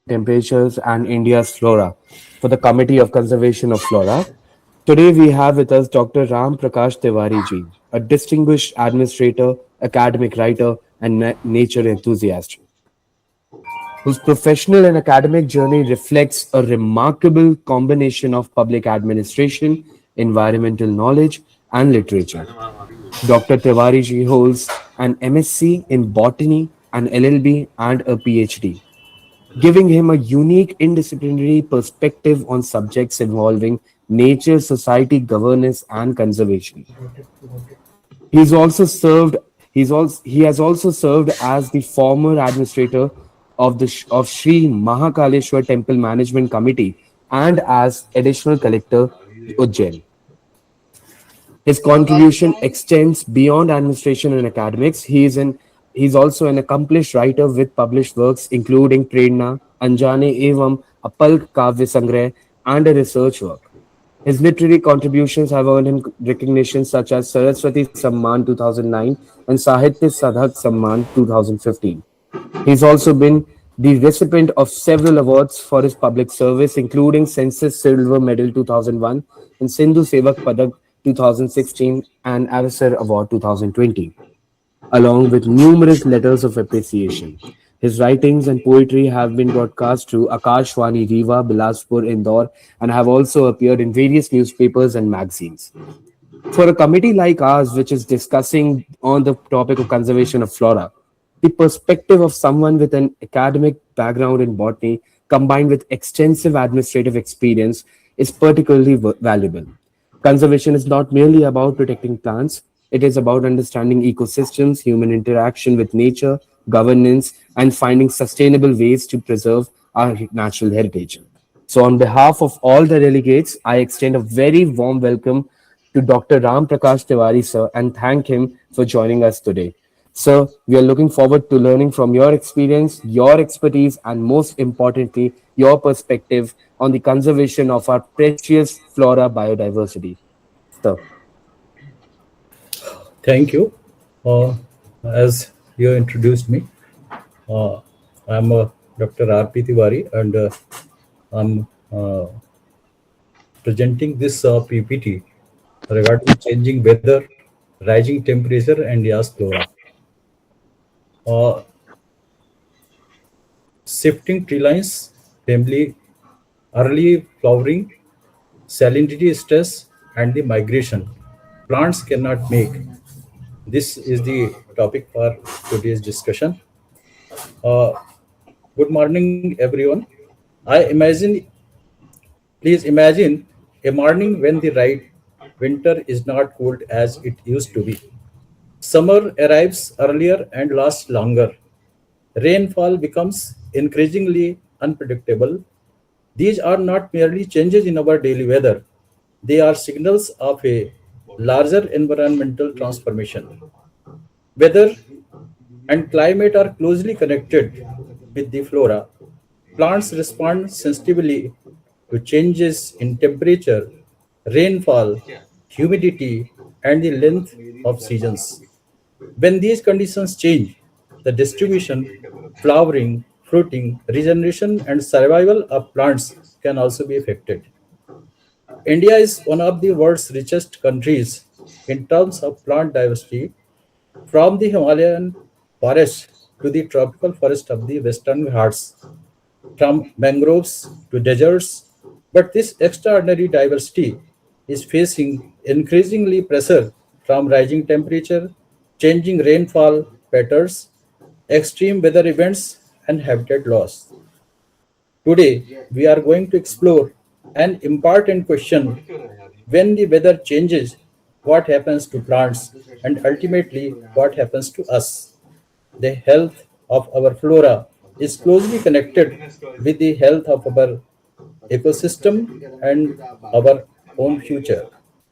Temperatures and India's Flora for the Committee of Conservation of Flora. Today we have with us Dr. Ram Prakash Tiwari ji, a distinguished administrator, academic writer, and nature enthusiast, whose professional and academic journey reflects a remarkable combination of public administration, environmental knowledge, and literature. Dr. Tiwari ji holds an MSc in botany, an LLB, and a PhD, giving him a unique interdisciplinary perspective on subjects involving nature, society, governance, and conservation. He's also served. He has also served as the former administrator of of Sri Mahakaleshwar Temple Management Committee and as additional collector Ujjain. His contribution extends beyond administration and academics. He's also an accomplished writer with published works including Prerna, Anjane Evam, a Palk Kavya Sangrah, and a research work. His literary contributions have earned him recognition such as Saraswati Samman 2009 and Sahitya Sadhak Samman 2015. He's also been the recipient of several awards for his public service, including Census Silver Medal 2001 and Sindhu Sevak Padak 2016 and Avasar Award 2020, along with numerous letters of appreciation. His writings and poetry have been broadcast through Akashwani Riva, Bilaspur, Indore, and have also appeared in various newspapers and magazines. For a committee like ours, which is discussing on the topic of conservation of flora, the perspective of someone with an academic background in botany combined with extensive administrative experience is particularly valuable. Conservation is not merely about protecting plants, it is about understanding ecosystems, human interaction with nature, governance, and finding sustainable ways to preserve our natural heritage. So, on behalf of all the delegates, I extend a very warm welcome to Dr. Ram Prakash Tiwari, sir, and thank him for joining us today. Sir, we are looking forward to learning from your experience, your expertise, and most importantly, your perspective on the conservation of our precious flora biodiversity. Sir. Thank you. As you introduced me, uh, I'm Dr. R.P. Tiwari, and I'm presenting this PPT regarding changing weather, rising temperature, and India's flora. Uh, Shifting tree lines, namely early flowering, salinity stress, and the migration. Plants cannot make. This is the topic for today's discussion. Uh, Good morning, everyone. Please imagine a morning when the right winter is not cold as it used to be. Summer arrives earlier and lasts longer. Rainfall becomes increasingly unpredictable. These are not merely changes in our daily weather, they are signals of a larger environmental transformation. Weather and climate are closely connected with the flora. Plants respond sensitively to changes in temperature, rainfall, humidity, and the length of seasons. When these conditions change, the distribution, flowering, fruiting, regeneration, and survival of plants can also be affected. India is one of the world's richest countries in terms of plant diversity, from the Himalayan forest to the tropical forest of the Western Ghats, from mangroves to deserts. But this extraordinary diversity is facing increasingly pressure from rising temperature, changing rainfall patterns, extreme weather events, and habitat loss. Today, we are going to explore an important question: when the weather changes, what happens to plants, and ultimately, what happens to us? The health of our flora is closely connected with the health of our ecosystem and our own future.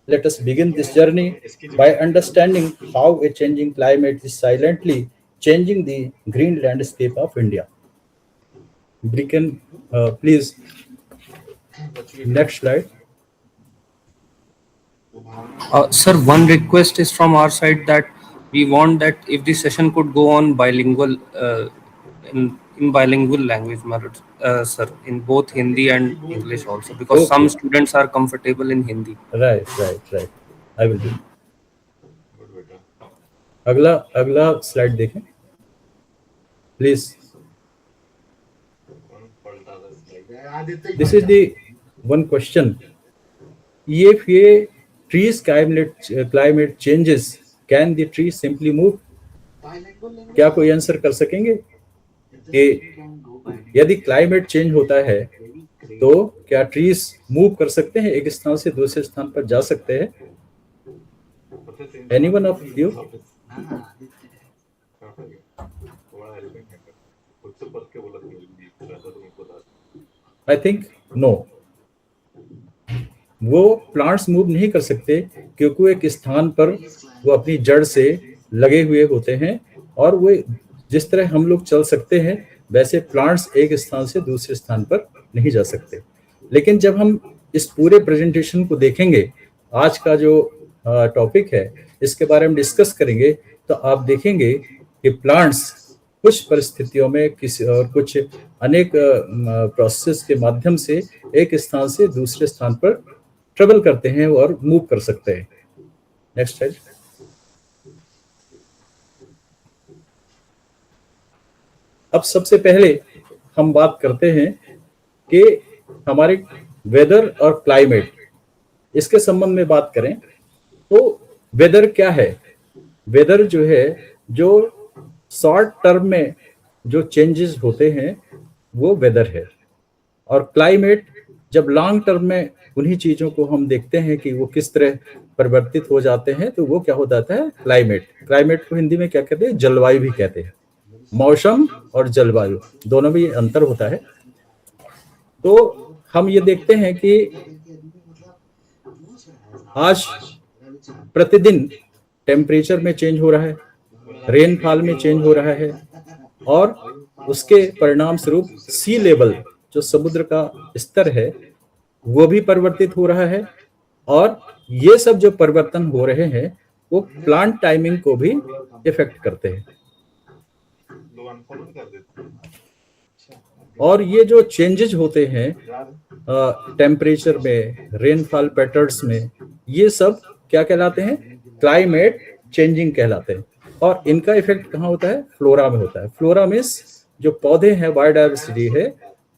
Let us begin this journey by understanding how a changing climate is silently changing the green landscape of India. Bricken, please, next slide. Sir, one request is from our side that we want that if the session could go on bilingual in in bilingual language, sir, in both Hindi and English also, because some Okay. students are comfortable in Hindi. Right, I will do. अगला अगला slide देखें please. This is the one question, if a tree's climate changes, can the tree simply move? क्या कोई answer कर सकेंगे कि यदि climate change होता है तो क्या ट्रीज मूव कर सकते हैं, एक स्थान से दूसरे स्थान पर जा सकते हैं? Anyone of you? I think no, वो प्लांट्स मूव नहीं कर सकते क्योंकि वो एक स्थान पर वो अपनी जड़ से लगे हुए होते हैं, और वो जिस तरह हम लोग चल सकते हैं वैसे प्लांट्स एक स्थान से दूसरे स्थान पर नहीं जा सकते। लेकिन जब हम इस पूरे प्रेजेंटेशन को देखेंगे, आज का जो टॉपिक है इसके बारे में डिस्कस करेंगे, तो आप देखेंगे कि प्लांट्स कुछ परिस्थितियों में किसी और कुछ अनेक प्रोसेस के माध्यम से एक स्थान से दूसरे स्थान पर ट्रेवल करते हैं और मूव कर सकते हैं। Next slide. अब सबसे पहले हम बात करते हैं कि हमारे वेदर और क्लाइमेट, इसके संबंध में बात करें तो वेदर क्या है? वेदर जो है, जो शॉर्ट टर्म में जो चेंजेस होते हैं वो वेदर है, और क्लाइमेट जब लॉन्ग टर्म में उन्हीं चीजों को हम देखते हैं कि वो किस तरह परिवर्तित हो जाते हैं, तो वो क्या हो जाता है? क्लाइमेट। क्लाइमेट को हिंदी में क्या कहते हैं? जलवायु भी कहते हैं। मौसम और जलवायु दोनों में अंतर होता है। तो हम ये देखते हैं कि आज प्रतिदिन टेम्परेचर में चेंज हो रहा है, रेनफॉल में चेंज हो रहा है, और उसके परिणाम स्वरूप सी लेवल, जो समुद्र का स्तर है, वो भी परिवर्तित हो रहा है। और ये सब जो परिवर्तन हो रहे हैं वो प्लांट टाइमिंग को भी इफेक्ट करते हैं। और ये जो चेंजेस होते हैं टेम्परेचर में, रेनफॉल पैटर्न्स में, ये सब क्या कहलाते हैं? क्लाइमेट चेंजिंग कहलाते हैं। और इनका इफेक्ट कहाँ होता है? फ्लोरा में होता है। फ्लोरा मीन्स जो पौधे हैं, बायोडायवर्सिटी है,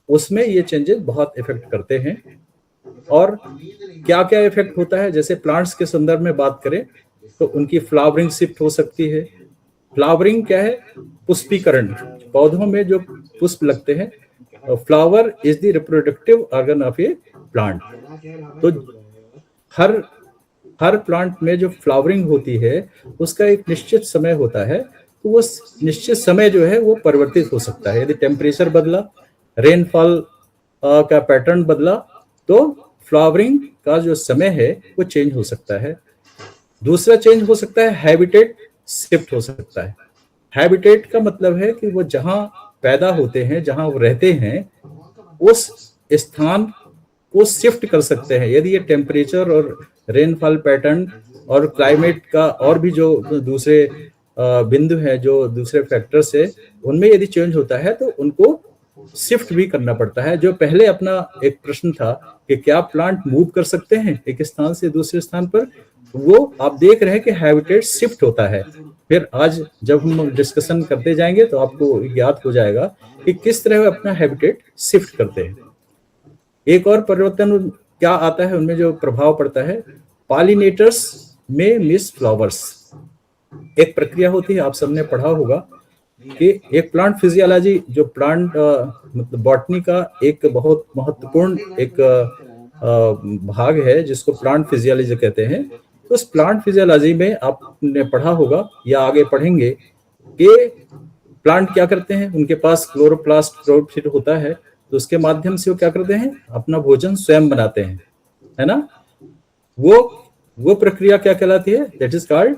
उसमें ये चेंजेस बहुत इफेक्ट करते हैं। और क्या क्या इफेक्ट होता है? जैसे प्लांट्स के संदर्भ में बात करें तो उनकी फ्लावरिंग शिफ्ट हो सकती है। फ्लावरिंग क्या है? पुष्पीकरण। पौधों में जो पुष्प लगते हैं, flower is the reproductive organ of A plant. तो हर प्लांट में जो फ्लावरिंग होती है उसका एक निश्चित समय होता है, तो वो निश्चित समय जो है वो परिवर्तित हो सकता है। यदि टेम्परेचर बदला, रेनफॉल का पैटर्न बदला, तो फ्लावरिंग का जो समय है वो चेंज हो सकता है। दूसरा चेंज हो सकता है हैबिटेट शिफ्ट हो सकता है। हैबिटेट का मतलब है कि वो जहां पैदा होते हैं, जहां वो रहते हैं, उस स्थान को शिफ्ट कर सकते हैं। यदि ये टेम्परेचर और रेनफॉल पैटर्न और क्लाइमेट का और भी जो दूसरे बिंदु है, जो दूसरे फैक्टर्स है, उनमें यदि चेंज होता है तो उनको शिफ्ट भी करना पड़ता है। जो पहले अपना एक प्रश्न था कि क्या प्लांट मूव कर सकते हैं एक स्थान से दूसरे स्थान पर, वो आप देख रहे हैं कि हैबिटेट शिफ्ट होता है। फिर आज जब हम डिस्कशन करते जाएंगे तो आपको याद हो जाएगा कि किस तरह वो अपना हैबिटेट शिफ्ट करते हैं। एक और परिवर्तन क्या आता है, उनमें जो प्रभाव पड़ता है, पॉलिनेटर्स में मिस फ्लावर्स। एक प्रक्रिया होती है, आप सबने पढ़ा होगा कि एक प्लांट फिजियोलॉजी, जो प्लांट मतलब बॉटनी का एक बहुत महत्वपूर्ण एक भाग है जिसको प्लांट फिजियोलॉजी कहते हैं। तो उस प्लांट फिजियोलॉजी में आपने पढ़ा होगा या आगे पढ़ेंगे कि प्लांट क्या करते हैं, उनके पास क्लोरोप्लास्ट प्रोफिट होता है, तो उसके माध्यम से वो क्या करते हैं? अपना भोजन स्वयं बनाते हैं, है ना। वो प्रक्रिया क्या कहलाती है? That is called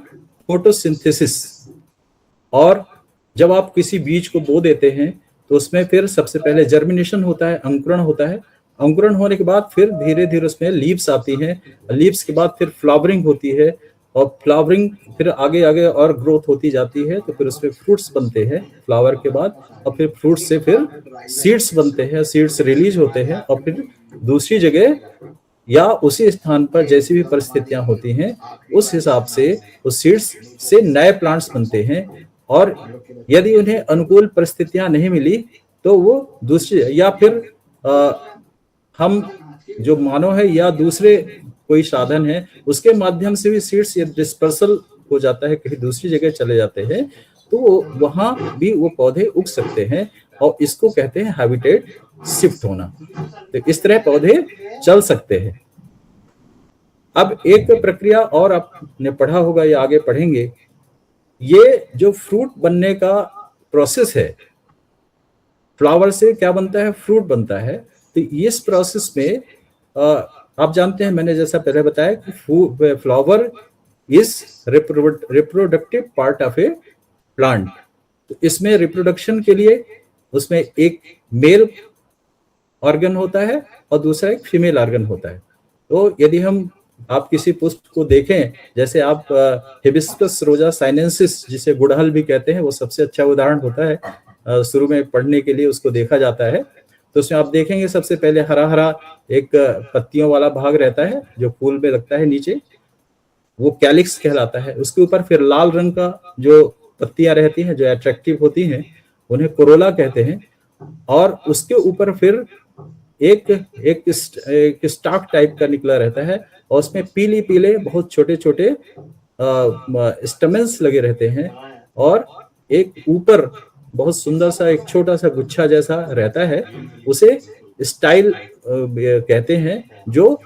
photosynthesis. और जब आप किसी बीज को बो देते हैं तो उसमें फिर सबसे पहले जर्मिनेशन होता है, अंकुरण होता है। अंकुरण होने के बाद फिर धीरे धीरे उसमें लीव्स आती हैं, लीव्स के बाद फिर फ्लावरिंग होती है, और फ्लावरिंग फिर आगे आगे और ग्रोथ होती जाती है, तो फिर उसमें फ्रूट्स बनते हैं फ्लावर के बाद, और फिर फ्रूट से फिर सीड्स बनते हैं, सीड्स रिलीज होते हैं, और फिर दूसरी जगह या उसी स्थान पर जैसी भी परिस्थितियां होती हैं उस हिसाब से उस सीड्स से नए प्लांट्स बनते हैं। और यदि उन्हें अनुकूल परिस्थितियां नहीं मिली तो वो दूसरी, या फिर हम जो मानव है या दूसरे कोई साधन है उसके माध्यम से भी सीड्स डिस्पर्सल हो जाता है, कहीं दूसरी जगह चले जाते हैं, तो वहां भी वो पौधे उग सकते हैं, और इसको कहते हैं हैबिटेट शिफ्ट होना। तो इस तरह पौधे चल सकते हैं। अब एक प्रक्रिया और आपने पढ़ा होगा या आगे पढ़ेंगे, ये जो फ्रूट बनने का प्रोसेस है, फ्लावर से क्या बनता है, फ्रूट बनता है। तो इस प्रोसेस में आप जानते हैं, मैंने जैसा पहले बताया कि flower is reproductive part of A plant. तो इसमें रिप्रोडक्शन के लिए उसमें एक मेल ऑर्गन होता है और दूसरा एक फीमेल ऑर्गन होता है। तो यदि आप किसी पुष्प को देखें, जैसे आप हिबिस्कस रोजा साइनेंसिस जिसे गुड़हल भी कहते हैं, वो सबसे अच्छा उदाहरण होता है शुरू में पढ़ने के लिए उसको देखा जाता है। तो उसमें आप देखेंगे सबसे पहले हरा हरा एक पत्तियों वाला भाग रहता है जो फूल में लगता है नीचे, वो कैलिक्स कहलाता है। उसके ऊपर फिर लाल रंग का जो पत्तियां रहती हैं जो अट्रैक्टिव होती हैं उन्हें कोरोला कहते हैं। और उसके ऊपर फिर एक स्टॉक टाइप का निकला रहता है, और उसमें पीले पीले बहुत छोटे छोटे स्टमेंस लगे रहते हैं, और एक ऊपर बहुत सुंदर सा एक छोटा सा गुच्छा जैसा रहता है, उसे स्टाइल कहते हैं। जो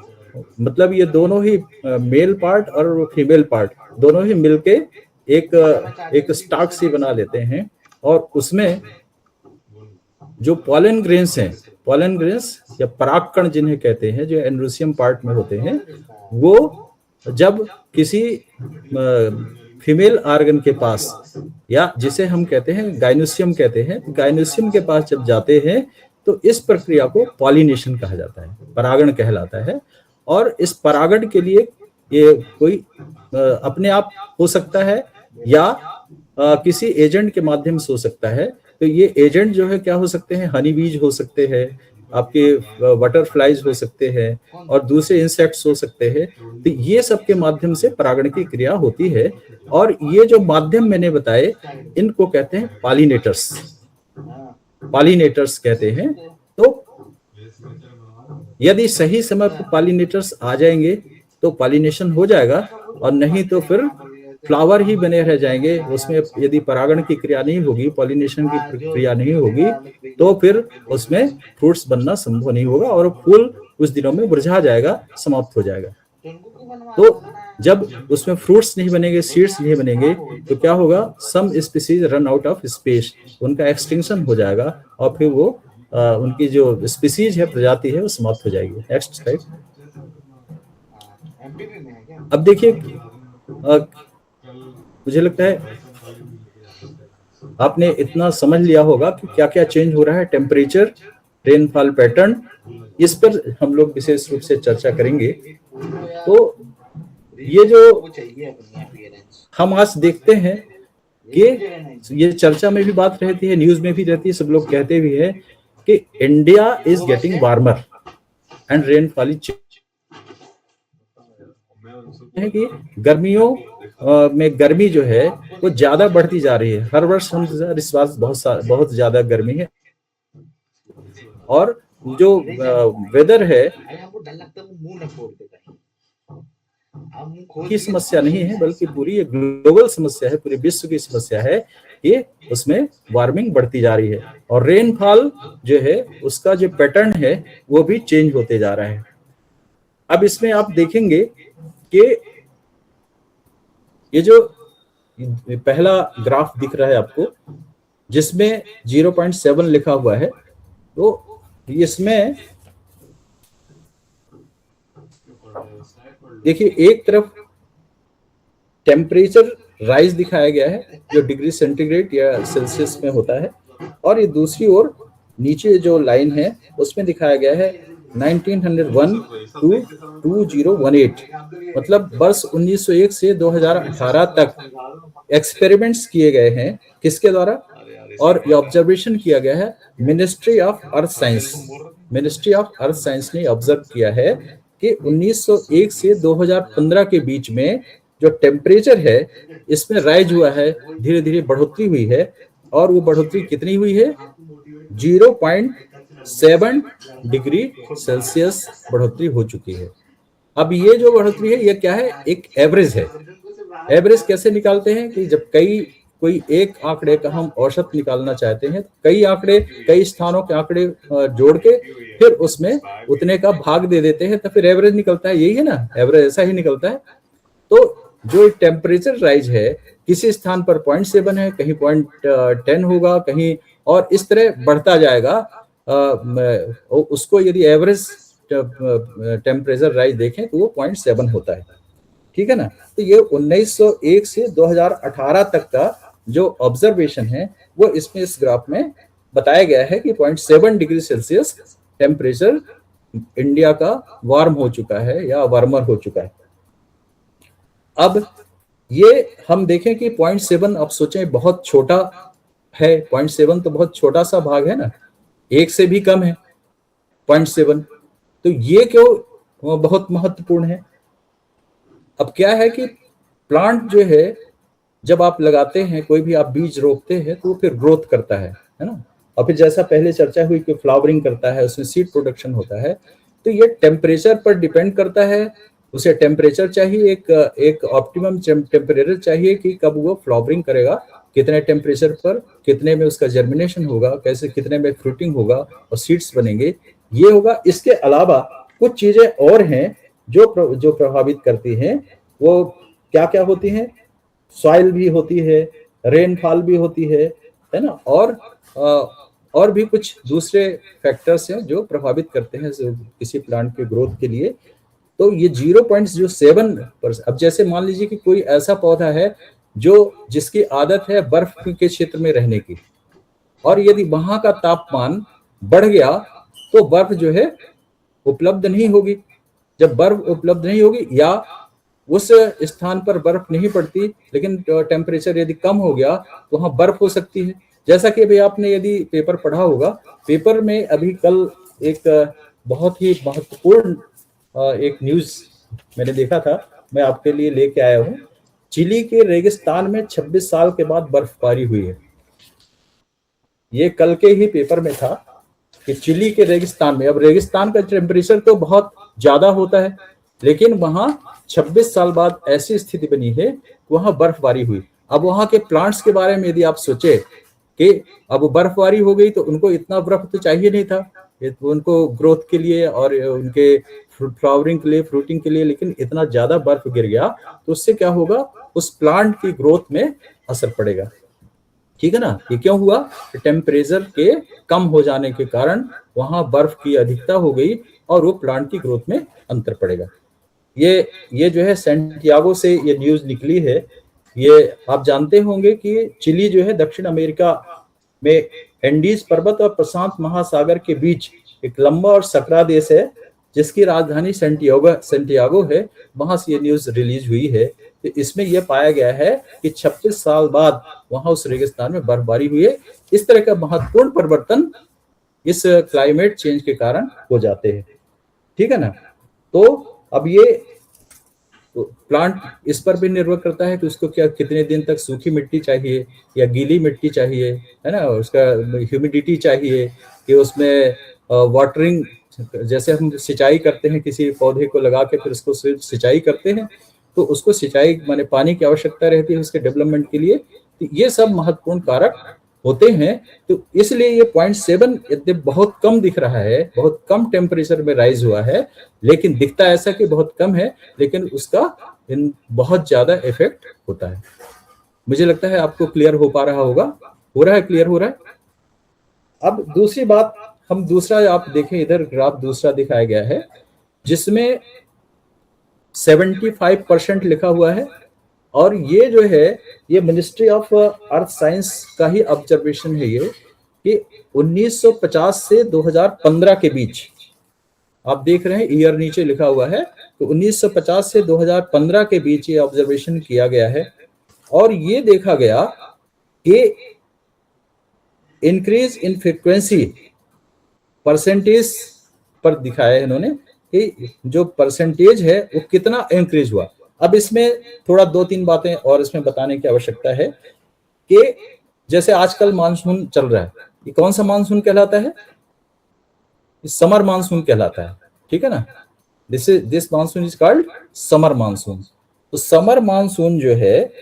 मतलब ये दोनों ही मेल पार्ट और फीमेल पार्ट दोनों ही मिलके एक स्टॉक सी बना लेते हैं। और उसमें जो पॉलन ग्रेन्स हैं, पॉलन ग्रेन्स या परागकण जिन्हें कहते हैं, जो एंड्रोसियम पार्ट में होते हैं, वो जब किसी फीमेल ऑर्गन के पास, या जिसे हम कहते हैं गाइनोसियम कहते हैं, गाइनोसियम के पास जब जाते हैं तो इस प्रक्रिया को पॉलिनेशन कहा जाता है, परागण कहलाता है। और इस परागण के लिए ये कोई अपने आप हो सकता है या किसी एजेंट के माध्यम से हो सकता है। तो ये एजेंट जो है क्या हो सकते हैं, हनी बीज हो सकते हैं, आपके बटरफ्लाइज हो सकते हैं, और दूसरे इंसेक्ट्स हो सकते हैं। तो ये सब के माध्यम से परागण की क्रिया होती है। और ये जो माध्यम मैंने बताए इनको कहते हैं पॉलिनेटर्स, पॉलिनेटर्स कहते हैं। तो यदि सही समय पर पॉलिनेटर्स आ जाएंगे तो पॉलिनेशन हो जाएगा, और नहीं तो फिर फ्लावर ही बने रह जाएंगे। उसमें यदि परागण की क्रिया नहीं होगी, पॉलिनेशन की क्रिया नहीं होगी, तो फिर उसमें फ्रूट्स बनना संभव नहीं होगा, और फूल कुछ दिनों में मुरझा जाएगा, समाप्त हो जाएगा। तो जब उसमें फ्रूट्स नहीं बनेंगे, सीड्स नहीं बनेंगे, तो क्या होगा, some species run out of space, उनका एक्सटिंक्शन हो जाएगा, और फिर वो उनकी जो स्पीसीज है, प्रजाति है, वो समाप्त हो जाएगी। Next slide. अब देखिए, मुझे लगता है आपने इतना समझ लिया होगा कि क्या क्या चेंज हो रहा है, टेम्परेचर, रेनफॉल पैटर्न, इस पर हम लोग विशेष रूप से चर्चा करेंगे। तो ये जो हम आज देखते हैं कि ये चर्चा में भी बात रहती है, न्यूज में भी रहती है, सब लोग कहते भी है कि India is getting warmer and rainfall is है कि गर्मियों में गर्मी जो है वो ज्यादा बढ़ती जा रही है। हर वर्ष हम इस बार बहुत ज्यादा गर्मी है, और जो वेदर है की समस्या नहीं है, बल्कि पूरी एक ग्लोबल समस्या है, पूरे विश्व की समस्या है कि उसमें वार्मिंग बढ़ती जा रही है। और रेनफॉल जो है उसका जो पैटर्न है वो भी चेंज होते जा रहा है। अब इसमें आप देखेंगे कि ये जो पहला ग्राफ दिख रहा है आपको, जिसमें 0.7 लिखा हुआ है, तो इसमें देखिए एक तरफ टेम्परेचर राइज दिखाया गया है जो डिग्री सेंटीग्रेड या सेल्सियस में होता है, और ये दूसरी ओर नीचे जो लाइन है उसमें दिखाया गया है 1901 टू 2018, मतलब वर्ष 1901 से 2018 तक एक्सपेरिमेंट्स किए गए हैं किसके द्वारा, और ये ऑब्जर्वेशन किया गया है ministry of earth science. Ministry of earth science ने ऑब्जर्व किया है कि 1901 से 2015 के बीच में जो टेम्परेचर है इसमें राइज हुआ है, धीरे धीरे बढ़ोतरी हुई है, और वो बढ़ोतरी कितनी हुई है, 0.7 डिग्री सेल्सियस बढ़ोतरी हो चुकी है। अब ये जो बढ़ोतरी है ये क्या है, एक एवरेज है। एवरेज कैसे निकालते हैं कि जब कोई एक आंकड़े का हम औसत निकालना चाहते हैं, कई आंकड़े, कई स्थानों के आंकड़े जोड़ के फिर उसमें उतने का भाग दे देते हैं, तो फिर एवरेज निकलता है। यही है ना, एवरेज ऐसा ही निकलता है। तो जो टेम्परेचर राइज है किसी स्थान पर 0.7 है, कहीं 0.10 होगा, कहीं और इस तरह बढ़ता जाएगा। उसको यदि एवरेज टेम्परेचर राइज देखें तो वो 0.7 होता है, ठीक है ना। तो ये 1901 से 2018 तक का जो ऑब्जर्वेशन है वो इसमें इस ग्राफ में बताया गया है कि 0.7 डिग्री सेल्सियस टेम्परेचर इंडिया का वार्म हो चुका है या वार्मर हो चुका है। अब ये हम देखें कि 0.7, अब सोचें बहुत छोटा है, 0.7 तो बहुत छोटा सा भाग है ना, एक से भी कम है 0.7, तो ये क्यों बहुत महत्वपूर्ण है। अब क्या है कि प्लांट जो है जब आप लगाते हैं, कोई भी आप बीज रोपते हैं तो वो फिर ग्रोथ करता है ना, और फिर जैसा पहले चर्चा हुई कि फ्लावरिंग करता है, उसमें सीड प्रोडक्शन होता है। तो ये टेम्परेचर पर डिपेंड करता है, उसे टेम्परेचर चाहिए, एक ऑप्टिमम टेम्परेचर चाहिए कि कब वो फ्लावरिंग करेगा, कितने टेम्परेचर पर, कितने में उसका जर्मिनेशन होगा, कैसे कितने में फ्रूटिंग होगा और सीड्स बनेंगे, ये होगा। इसके अलावा कुछ चीजें और हैं जो प्रभावित करती हैं। वो क्या क्या होती हैं, सॉइल भी होती है, रेनफॉल भी होती है ना, और भी कुछ दूसरे फैक्टर्स हैं जो प्रभावित करते हैं किसी प्लांट के ग्रोथ के लिए। तो ये 0.07%, अब जैसे मान लीजिए कि कोई ऐसा पौधा है जिसकी आदत है बर्फ के क्षेत्र में रहने की, और यदि वहां का तापमान बढ़ गया तो बर्फ जो है उपलब्ध नहीं होगी। जब बर्फ उपलब्ध नहीं होगी या उस स्थान पर बर्फ नहीं पड़ती, लेकिन टेम्परेचर यदि कम हो गया तो वहां बर्फ हो सकती है। जैसा कि अभी आपने यदि पेपर पढ़ा होगा, पेपर में अभी कल एक बहुत ही महत्वपूर्ण एक न्यूज मैंने देखा था, मैं आपके लिए लेके आया हूं। चिली के रेगिस्तान में 26 साल के बाद बर्फबारी हुई है। ये कल के ही पेपर में था कि चिली के रेगिस्तान में, अब रेगिस्तान का टेम्परेचर तो बहुत ज्यादा होता है, लेकिन वहां 26 साल बाद ऐसी स्थिति बनी है कि वहां बर्फबारी हुई। अब वहां के प्लांट्स के बारे में यदि आप सोचे कि अब बर्फबारी हो गई तो उनको इतना बर्फ तो चाहिए नहीं था उनको ग्रोथ के लिए और उनके फ्लावरिंग के लिए, फ्रूटिंग के लिए, लेकिन इतना ज्यादा बर्फ गिर गया तो उससे क्या होगा, उस प्लांट की ग्रोथ में असर पड़ेगा, ठीक है ना। ये क्यों हुआ, टेम्परेचर के कम हो जाने के कारण वहां बर्फ की अधिकता हो गई और वो प्लांट की ग्रोथ में अंतर पड़ेगा। ये जो है सैंटियागो से ये न्यूज निकली है। ये आप जानते होंगे कि चिली जो है दक्षिण अमेरिका में एंडीज पर्वत और प्रशांत महासागर के बीच एक लंबा और सकरा देश है, जिसकी राजधानी सैंटियागो है। वहां से ये न्यूज रिलीज हुई है। तो इसमें यह पाया गया है कि 26 साल बाद वहां उस रेगिस्तान में बर्फबारी हुई है। इस तरह का महत्वपूर्ण परिवर्तन इस क्लाइमेट चेंज के कारण हो जाते हैं, ठीक है ना। तो अब ये प्लांट इस पर भी निर्भर करता है कि उसको क्या कितने दिन तक सूखी मिट्टी चाहिए या गीली मिट्टी चाहिए, है ना, उसका ह्यूमिडिटी चाहिए कि उसमें वाटरिंग, जैसे हम सिंचाई करते हैं किसी पौधे को लगा के फिर उसको सिंचाई करते हैं, तो उसको सिंचाई माने पानी की आवश्यकता रहती है उसके डेवलपमेंट के लिए। तो ये सब महत्वपूर्ण कारक होते हैं। तो इसलिए ये 0.7 यद्यपि बहुत कम दिख रहा है, बहुत कम टेम्परेचर में राइज हुआ है, लेकिन दिखता ऐसा कि बहुत कम है, लेकिन उसका बहुत ज्यादा इफेक्ट होता है। मुझे लगता है आपको क्लियर हो पा रहा होगा, हो रहा है, क्लियर हो रहा है। अब दूसरी बात, हम दूसरा आप देखें, इधर ग्राफ दूसरा दिखाया गया है जिसमें 75% लिखा हुआ है, और ये जो है ये मिनिस्ट्री ऑफ अर्थ साइंस का ही ऑब्जर्वेशन है ये कि 1950 से 2015 के बीच आप देख रहे हैं ईयर नीचे लिखा हुआ है, तो 1950 से 2015 के बीच ये ऑब्जर्वेशन किया गया है और ये देखा गया कि इंक्रीज इन फ्रीक्वेंसी परसेंटेज पर दिखाया है इन्होंने कि जो परसेंटेज है वो कितना इंक्रीज हुआ। अब इसमें थोड़ा 2-3 बातें और इसमें बताने की आवश्यकता है कि जैसे आजकल मानसून चल रहा है, ये कौन सा मानसून कहलाता है? समर मानसून कहलाता है, ठीक है ना। This monsoon is called summer monsoon. तो समर मानसून जो है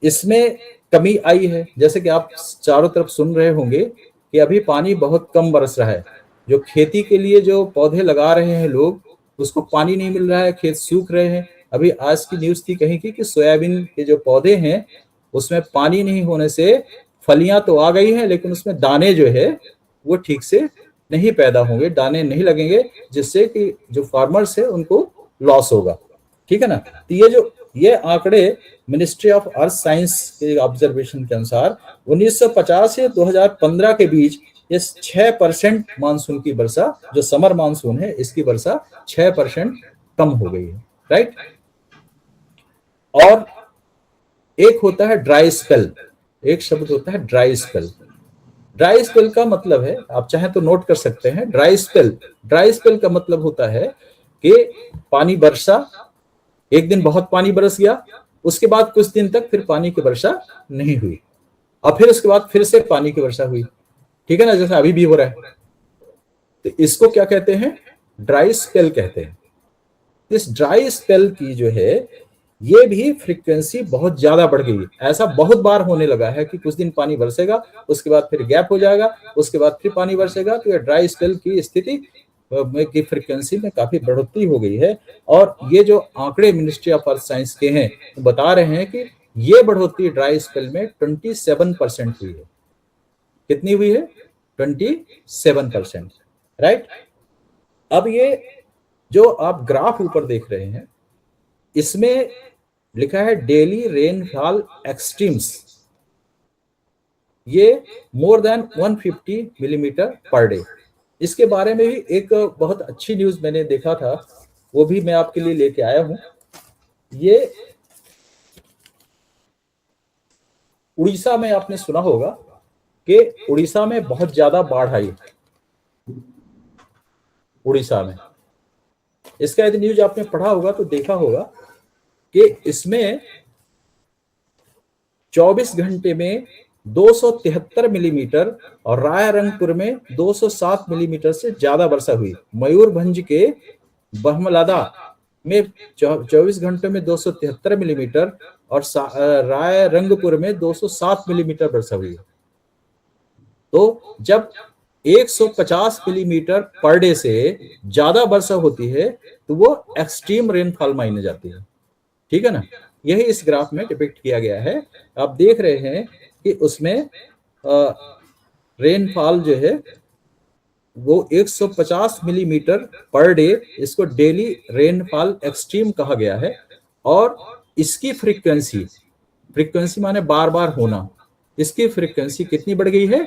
इसमें कमी आई है, जैसे कि आप चारों तरफ सुन रहे होंगे कि अभी पानी बहुत कम बरस रहा है। जो खेती के लिए जो पौधे लगा रहे हैं लोग, उसको पानी नहीं मिल रहा है, खेत सूख रहे हैं। अभी आज की न्यूज थी कहीं की कि सोयाबीन के जो पौधे हैं उसमें पानी नहीं होने से फलियां तो आ गई हैं, लेकिन उसमें दाने जो है वो ठीक से नहीं पैदा होंगे, दाने नहीं लगेंगे, जिससे कि जो फार्मर्स है उनको लॉस होगा, ठीक है ना। तो ये आंकड़े मिनिस्ट्री ऑफ अर्थ साइंस के ऑब्जर्वेशन के अनुसार 1950 से 2015 के बीच ये 6% मानसून की वर्षा, जो समर मानसून है इसकी वर्षा 6% कम हो गई है, राइट। और एक होता है ड्राई स्पेल, एक शब्द होता है ड्राई स्पेल। ड्राई स्पेल का मतलब है, आप चाहें तो नोट कर सकते हैं, ड्राई स्पेल का मतलब होता है कि पानी वर्षा, एक दिन बहुत पानी बरस गया, उसके बाद कुछ दिन तक फिर पानी की वर्षा नहीं हुई, और फिर उसके बाद फिर से पानी की वर्षा हुई, ठीक है ना, जैसे अभी भी हो रहा है। तो इसको क्या कहते हैं? ड्राई स्पेल कहते हैं। इस ड्राई स्पेल की जो है ये भी फ्रीक्वेंसी बहुत ज्यादा बढ़ गई है। ऐसा बहुत बार होने लगा है कि कुछ दिन पानी बरसेगा, उसके बाद फिर गैप हो जाएगा, उसके बाद फिर पानी बरसेगा। तो ये ड्राई स्पेल की स्थिति की फ्रीक्वेंसी में काफी बढ़ोतरी हो गई है। और ये जो आंकड़े मिनिस्ट्री ऑफ अर्थ साइंस के हैं तो बता रहे हैं कि ये बढ़ोतरी ड्राई स्पेल में 27% हुई है। कितनी हुई है? 27%, राइट। अब ये जो आप ग्राफ ऊपर देख रहे हैं इसमें लिखा है डेली रेनफॉल एक्सट्रीम्स, ये more than 150 millimetre per day. इसके बारे में भी एक बहुत अच्छी न्यूज मैंने देखा था, वो भी मैं आपके लिए लेके आया हूं। ये उड़ीसा में आपने सुना होगा कि उड़ीसा में बहुत ज्यादा बाढ़ आई, उड़ीसा में। इसका यदि न्यूज आपने पढ़ा होगा तो देखा होगा कि इसमें 24 घंटे में 273 मिलीमीटर और रायरंगपुर में 207 मिलीमीटर से ज्यादा वर्षा हुई। मयूरभंज के बहमलादा में 24 घंटे में 273 मिलीमीटर और रायरंगपुर में 207 मिलीमीटर वर्षा हुई। तो जब 150 मिलीमीटर पर डे से ज्यादा वर्षा होती है तो वो एक्सट्रीम रेनफॉल मानी जाती है, ठीक है ना। यही इस ग्राफ में डिपिक्ट किया गया है। आप देख रहे हैं कि उसमें रेनफॉल जो है वो 150 मिलीमीटर पर डे, इसको डेली रेनफॉल एक्सट्रीम कहा गया है। और इसकी फ्रीक्वेंसी माने बार बार होना, इसकी फ्रीक्वेंसी कितनी बढ़ गई है?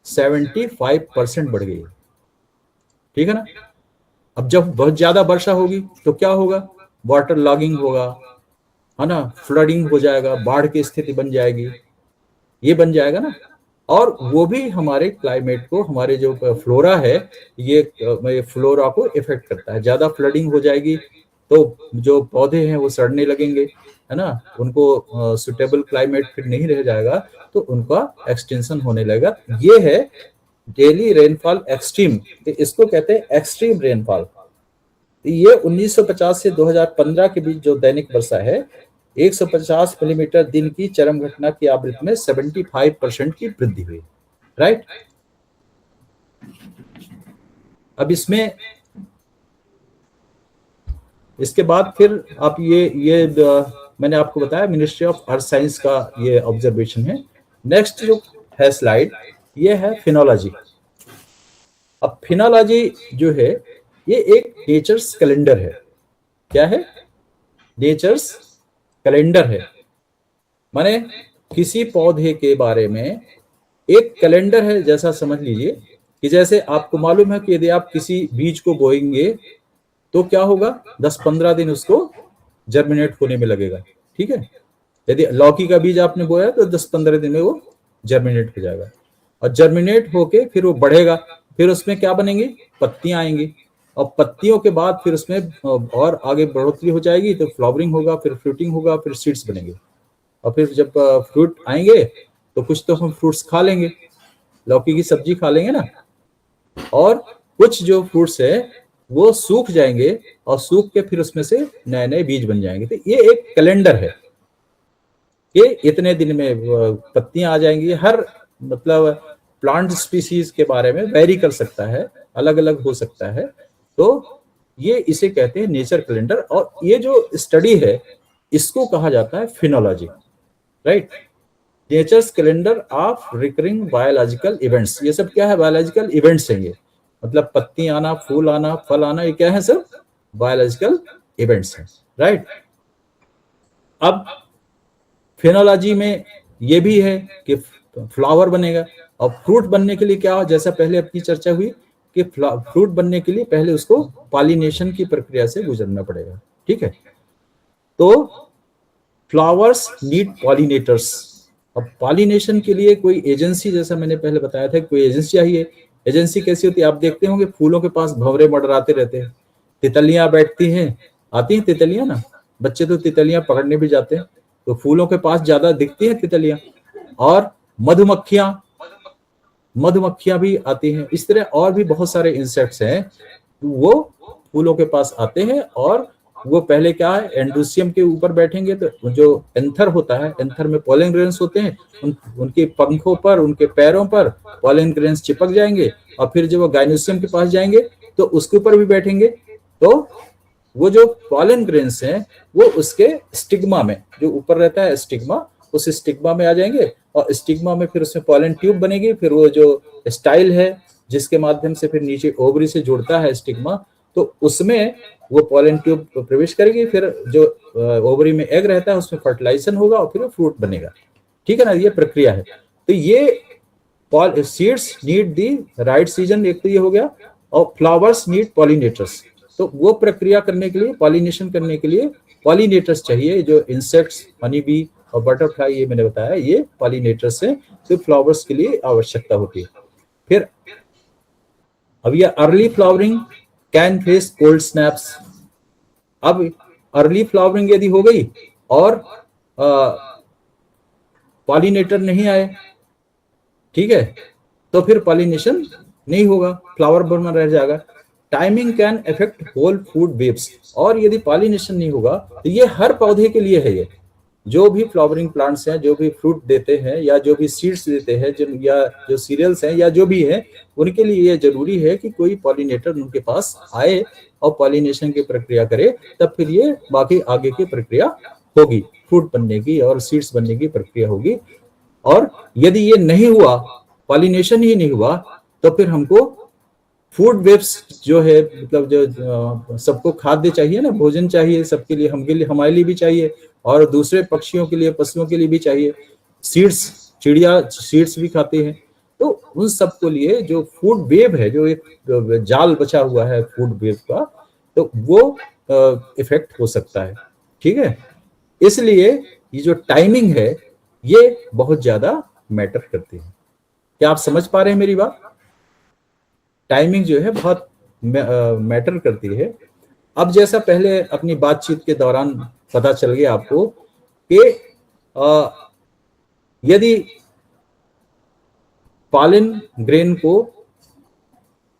75% बढ़ गई है, ठीक है ना। अब जब बहुत ज्यादा वर्षा होगी तो क्या होगा? वाटर लॉगिंग होगा, है ना, फ्लडिंग हो जाएगा, बाढ़ की स्थिति बन जाएगी, ये बन जाएगा ना। और वो भी हमारे क्लाइमेट को, हमारे जो फ्लोरा है, ये फ्लोरा को इफेक्ट करता है। ज्यादा फ्लडिंग हो जाएगी तो जो पौधे हैं वो सड़ने लगेंगे, है ना, उनको सुटेबल क्लाइमेट फिर नहीं रह जाएगा तो उनका एक्सटेंशन होने लगेगा। ये है डेली रेनफॉल एक्सट्रीम, इसको कहते हैं एक्सट्रीम रेनफॉल। ये 1950 से 2015 के बीच जो दैनिक वर्षा है 150 मिलीमीटर दिन की चरम घटना की आवृत्ति में 75% की वृद्धि हुई, राइट। अब इसमें इसके बाद फिर आप ये मैंने आपको बताया मिनिस्ट्री ऑफ अर्थ साइंस का ये ऑब्जर्वेशन है। नेक्स्ट जो है स्लाइड, ये है फिनोलॉजी। अब फिनोलॉजी जो है ये एक नेचर्स कैलेंडर है। क्या है? नेचर्स कैलेंडर है। माने किसी पौधे के बारे में एक कैलेंडर है, जैसा समझ लीजिए कि जैसे आपको मालूम है कि यदि आप किसी बीज को बोएंगे तो क्या होगा, 10-15 दिन उसको जर्मिनेट होने में लगेगा। ठीक है, यदि लौकी का बीज आपने बोया तो 10-15 दिन में वो जर्मिनेट हो जाएगा, और जर्मिनेट होके फिर वो बढ़ेगा, फिर उसमें क्या बनेंगी, पत्तियां आएंगी, और पत्तियों के बाद फिर उसमें और आगे बढ़ोतरी हो जाएगी, तो फ्लावरिंग होगा, फिर फ्रूटिंग होगा, फिर सीड्स बनेंगे, और फिर जब फ्रूट आएंगे तो कुछ तो हम फ्रूट्स खा लेंगे, लौकी की सब्जी खा लेंगे ना, और कुछ जो फ्रूट्स है वो सूख जाएंगे, और सूख के फिर उसमें से नए नए बीज बन जाएंगे। तो ये एक कैलेंडर है, ये इतने दिन में पत्तियां आ जाएंगी। हर मतलब प्लांट स्पीसीज के बारे में वेरी कर सकता है, अलग अलग हो सकता है, तो ये इसे कहते हैं नेचर कैलेंडर। और ये जो स्टडी है इसको कहा जाता है phenology, right. Nature's calendar of recurring biological events, ये सब क्या है, बायोलॉजिकल इवेंट्स हैं ये, मतलब पत्ती आना, फूल आना, फल आना, ये क्या है, सब बायोलॉजिकल इवेंट्स हैं, राइट। अब फिनोलॉजी में ये भी है कि फ्लावर बनेगा, और फ्रूट बनने के लिए क्या हो, जैसा पहले अपनी चर्चा हुई कि फ्रूट बनने के लिए पहले उसको पॉलिनेशन की प्रक्रिया से गुजरना पड़ेगा। ठीक है, तो फ्लावर्स नीड पॉलिनेटर्स। अब पॉलिनेशन के लिए कोई एजेंसी, जैसा मैंने पहले बताया था, कोई एजेंसी चाहिए। एजेंसी कैसी होती है, आप देखते होंगे फूलों के पास भंवरे मंडराते रहते हैं, तितलियां बैठती हैं, आती हैं तितलियां ना, बच्चे तो तितलियां पकड़ने भी जाते हैं, तो फूलों के पास ज्यादा दिखती हैं तितलियां, और मधुमक्खियां भी आती हैं। इस तरह और भी बहुत सारे इंसेक्ट्स हैं, वो फूलों के पास आते हैं, और वो पहले क्या है, एंड्रोसियम के ऊपर बैठेंगे, तो जो एंथर होता है, एंथर में पोलन ग्रेन्स होते हैं, उनके पंखों पर, उनके पैरों पर पोलन ग्रेन्स चिपक जाएंगे, और फिर जब वो गाइनोसियम के पास जाएंगे तो उसके ऊपर भी बैठेंगे, तो वो जो पोलन ग्रेन्स हैं वो उसके स्टिग्मा में, जो ऊपर रहता है स्टिग्मा, उस स्टिग्मा में आ जाएंगे, और स्टिग्मा में फिर उसमें पोलन ट्यूब बनेगी, फिर वो जो स्टाइल है जिसके माध्यम से फिर नीचे ओवरी से जुड़ता है स्टिग्मा, तो उसमें वो पोलन ट्यूब प्रवेश करेगी, फिर जो ओवरी में एग रहता है उसमें फर्टिलाइजेशन होगा, और फिर फ्रूट बनेगा। ठीक है ना, ये प्रक्रिया है। तो ये seeds need the right season, एक तो ये हो गया, और फ्लावर्स नीड पॉलिनेटर्स। तो वो प्रक्रिया करने के लिए, पॉलिनेशन करने के लिए पॉलिनेटर्स चाहिए, जो इंसेक्ट्स, हनी बी और बटरफ्लाई, ये मैंने बताया, ये पॉलिनेटर्स है, तो फ्लावर्स के लिए आवश्यकता होती है। फिर अब ये early flowering can face cold snaps. अब अर्ली फ्लावरिंग यदि हो गई और पॉलिनेटर नहीं आए, ठीक है, तो फिर पॉलिनेशन नहीं होगा, फ्लावर बना रह जाएगा। Timing can affect whole food webs, और यदि पॉलिनेशन नहीं होगा तो ये हर पौधे के लिए है, ये जो भी फ्लावरिंग प्लांट्स हैं, जो भी फ्रूट देते हैं, या जो भी सीड्स देते हैं, या जो सीरियल्स हैं, या जो भी है, उनके लिए ये जरूरी है कि कोई पॉलिनेटर उनके पास आए और पॉलिनेशन की प्रक्रिया करे, तब फिर ये बाकी आगे की प्रक्रिया होगी, फ्रूट बनने की और सीड्स बनने की प्रक्रिया होगी। और यदि ये नहीं हुआ, पॉलिनेशन ही नहीं हुआ, तो फिर हमको फूड वेब्स जो है, मतलब जो सबको खाद्य चाहिए ना, भोजन चाहिए सबके लिए, हमके लिए, हमारे लिए भी चाहिए, और दूसरे पक्षियों के लिए, पशुओं के लिए भी चाहिए। सीड्स, चिड़िया सीड्स भी खाती है, तो उन सबको लिए जो फूड वेब है, जो एक जाल बचा हुआ है फूड वेब का, तो वो इफेक्ट हो सकता है। ठीक है, इसलिए ये जो टाइमिंग है ये बहुत ज्यादा मैटर करती है। क्या आप समझ पा रहे हैं मेरी बात? टाइमिंग जो है बहुत मैटर करती है। अब जैसा पहले अपनी बातचीत के दौरान पता चल गया आपको कि यदि पॉलन ग्रेन को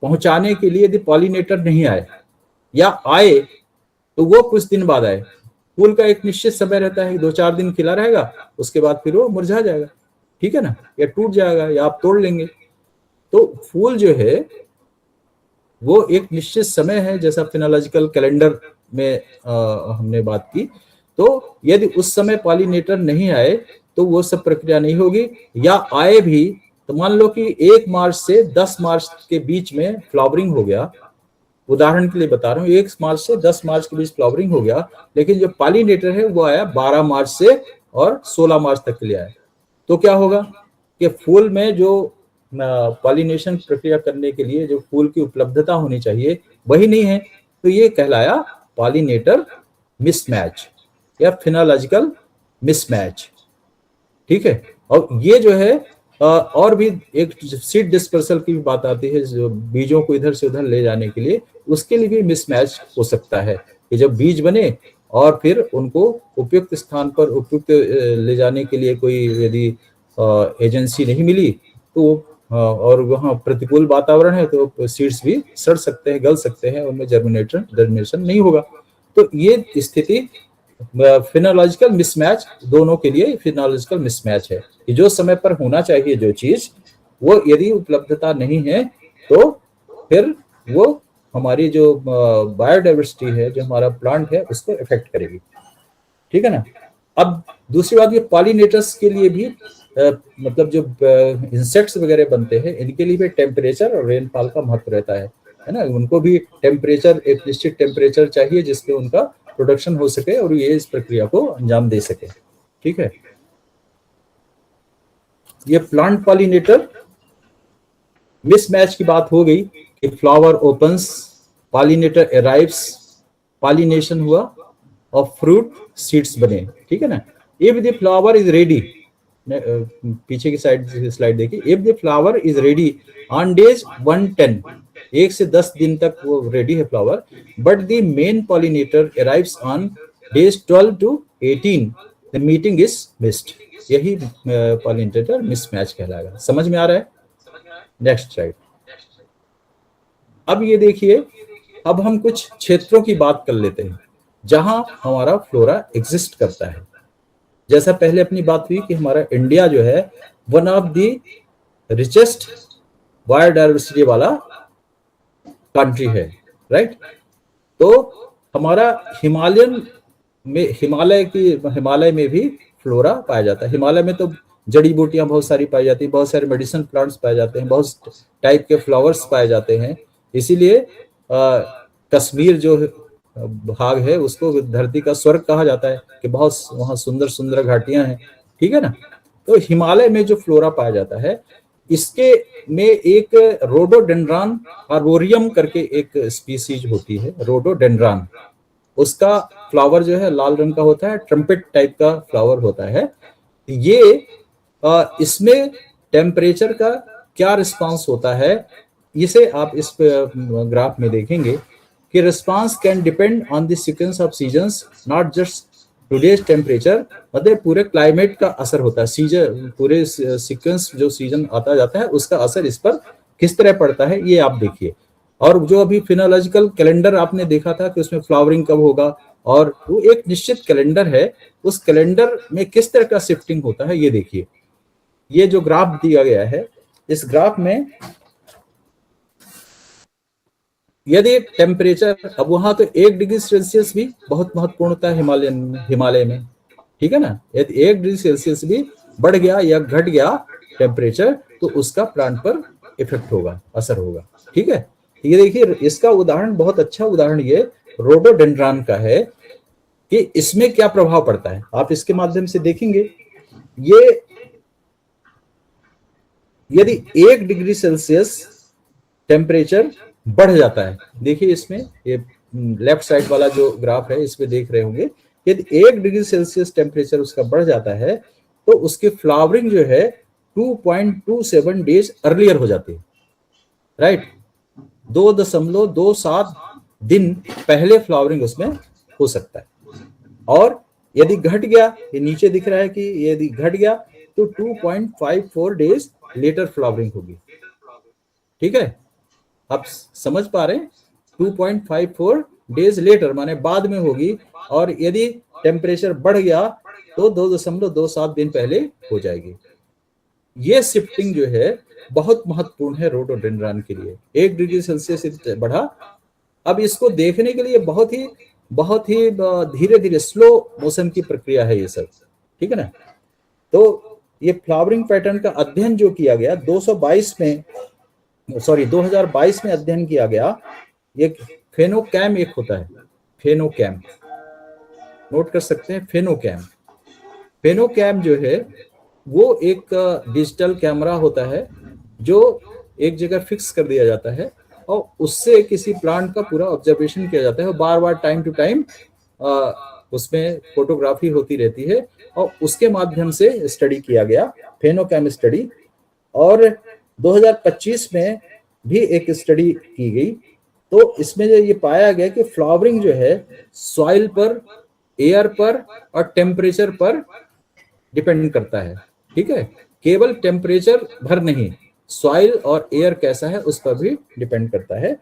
पहुंचाने के लिए यदि पॉलिनेटर नहीं आए, या आए तो वो कुछ दिन बाद आए, फूल का एक निश्चित समय रहता है, 2-4 दिन खिला रहेगा, उसके बाद फिर वो मुरझा जाएगा, ठीक है ना, या टूट जाएगा, या आप तोड़ लेंगे। तो फूल जो है वो एक निश्चित समय है, जैसा फिनोलॉजिकल कैलेंडर में हमने बात की। तो यदि उस समय पॉलिनेटर नहीं आए तो वो सब प्रक्रिया नहीं होगी, या आए भी तो मान लो कि 1 मार्च से 10 मार्च के बीच में फ्लावरिंग हो गया, उदाहरण के लिए बता रहा हूँ, 1 मार्च से 10 मार्च के बीच फ्लावरिंग हो गया, लेकिन जो पॉलिनेटर है वो आया 12 मार्च से और 16 मार्च तक के लिए आया, तो क्या होगा कि फूल में जो पॉलिनेशन प्रक्रिया करने के लिए जो फूल की उपलब्धता होनी चाहिए वही नहीं है, तो ये कहलाया पॉलिनेटर मिसमैच या फिनोलॉजिकल मिसमैच। ठीक है। और ये जो है और भी एक सीड डिस्पर्सल की भी बात आती है, जो बीजों को इधर से उधर ले जाने के लिए, उसके लिए भी मिसमैच हो सकता है कि जब बीज बने और फिर उनको उपयुक्त स्थान पर उपयुक्त ले जाने के लिए कोई यदि एजेंसी नहीं मिली तो और वहाँ प्रतिकूल वातावरण है तो सीड्स भी सड़ सकते हैं, गल सकते हैं, उनमें जर्मिनेशन नहीं होगा। तो ये स्थिति फिनोलॉजिकल मिसमैच, दोनों के लिए फिनोलॉजिकल मिसमैच है कि जो समय पर होना चाहिए जो चीज वो यदि उपलब्धता नहीं है तो फिर वो हमारी जो बायोडाइवर्सिटी है, जो हमारा प्लांट है, उसको इफेक्ट करेगी। ठीक है ना। अब दूसरी बात, ये पॉलिनेटर्स के लिए भी मतलब जो इंसेक्ट्स वगैरह बनते हैं इनके लिए भी टेम्परेचर और रेनफॉल का महत्व रहता है ना। उनको भी टेम्परेचर, एक निश्चित टेम्परेचर चाहिए जिसपे उनका प्रोडक्शन हो सके और ये इस प्रक्रिया को अंजाम दे सके। ठीक है। ये प्लांट पॉलिनेटर मिसमैच की बात हो गई कि flower opens, pollinator arrives, pollination हुआ और फ्रूट सीड्स बने। ठीक है ना। If the flower is ready, पीछे की स्लाइड देखिए, if the flower is ready on days 110, 1 से 10 दिन तक वो रेडी है flower, but the main pollinator arrives on days 12 to 18, the meeting is missed. यही पॉलिनेटर मिसमैच कहलाएगा। समझ में आ रहा है? Next slide. अब ये देखिए, अब हम कुछ क्षेत्रों की बात कर लेते हैं जहां हमारा फ्लोरा एग्जिस्ट करता है। जैसा पहले अपनी बात हुई कि हमारा इंडिया जो है one of the richest biodiversity वाला कंट्री है, राइट। तो हमारा हिमालय में भी फ्लोरा पाया जाता है। हिमालय में तो जड़ी बूटियां बहुत सारी पाई जाती हैं, बहुत सारे मेडिसिन प्लांट्स पाए जाते हैं, बहुत टाइप के फ्लावर्स पाए जाते हैं। इसीलिए कश्मीर जो भाग है उसको धरती का स्वर्ग कहा जाता है कि बहुत वहां सुंदर सुंदर घाटियां हैं। ठीक है ना। तो हिमालय में जो फ्लोरा पाया जाता है, इसके में एक रोडोडेंड्रॉन आर्बोरियम करके एक स्पीसीज होती है, रोडोडेंड्रॉन। उसका फ्लावर जो है लाल रंग का होता है, ट्रम्पेट टाइप का फ्लावर होता है। ये इसमें टेम्परेचर का क्या रिस्पांस होता है, इसे आप इस ग्राफ में देखेंगे कि response can depend on the sequence of seasons, not just today's temperature, मतलब पूरे क्लाइमेट का असर होता है। सीजन, पूरे सीक्वेंस जो सीजन आता जाता है उसका असर इस पर किस तरह पड़ता है, ये आप देखिए। और जो अभी फिनोलॉजिकल कैलेंडर आपने देखा था कि उसमें फ्लावरिंग कब होगा, और वो एक निश्चित कैलेंडर है, उस कैलेंडर में किस तरह का शिफ्टिंग होता है ये देखिए। ये जो ग्राफ दिया गया है, इस ग्राफ में यदि टेम्परेचर, अब वहां तो 1 डिग्री सेल्सियस भी बहुत महत्वपूर्ण होता है हिमालय में। ठीक है ना। यदि 1 डिग्री सेल्सियस भी बढ़ गया या घट गया टेम्परेचर तो उसका प्लांट पर इफेक्ट होगा, असर होगा। ठीक है। ये देखिए, इसका उदाहरण, बहुत अच्छा उदाहरण ये रोडोडेंड्रॉन का है कि इसमें क्या प्रभाव पड़ता है। आप इसके माध्यम से देखेंगे, ये यदि 1 डिग्री सेल्सियस टेम्परेचर बढ़ जाता है, देखिए इसमें ये लेफ्ट साइड वाला जो ग्राफ है इसमें देख रहे होंगे, यदि 1 डिग्री सेल्सियस टेम्परेचर उसका बढ़ जाता है तो उसकी फ्लावरिंग जो है 2.27 डेज अर्लियर हो जाती है, राइट। 2.27 दिन पहले फ्लावरिंग उसमें हो सकता है। और यदि घट गया, ये नीचे दिख रहा है कि यदि घट गया तो 2.54 डेज लेटर फ्लावरिंग होगी। ठीक है। आप समझ पा रहे हैं, 2.54 डेज लेटर माने बाद में होगी, और यदि टेम्परेचर बढ़ गया तो 2.27 दिन पहले हो जाएगी। ये शिफ्टिंग जो है बहुत महत्वपूर्ण है रोडोडेंड्रॉन के लिए। 1 डिग्री सेल्सियस बढ़ा। अब इसको देखने के लिए बहुत ही धीरे धीरे स्लो मोशन की प्रक्रिया है ये सब। ठीक है ना। तो ये फ्लावरिंग पैटर्न का अध्ययन जो किया गया 2022 में अध्ययन किया गया, एक फेनोकैम एक होता है, फेनोकैम नोट कर सकते हैं। फेनोकैम जो है वो एक डिजिटल कैमरा होता है जो एक जगह फिक्स कर दिया जाता है और उससे किसी प्लांट का पूरा ऑब्जर्वेशन किया जाता है, बार बार टाइम टू टाइम उसमें फोटोग्राफी होती रहती है और उसके माध्यम से स्टडी किया गया, फेनोकेम स्टडी। और 2025 में भी एक स्टडी की गई, तो इसमें जो ये पाया गया कि फ्लावरिंग जो है सॉइल पर, एयर पर और टेम्परेचर पर डिपेंड करता है। ठीक है, केवल टेम्परेचर भर नहीं, सॉइल और एयर कैसा है उस पर भी डिपेंड करता है।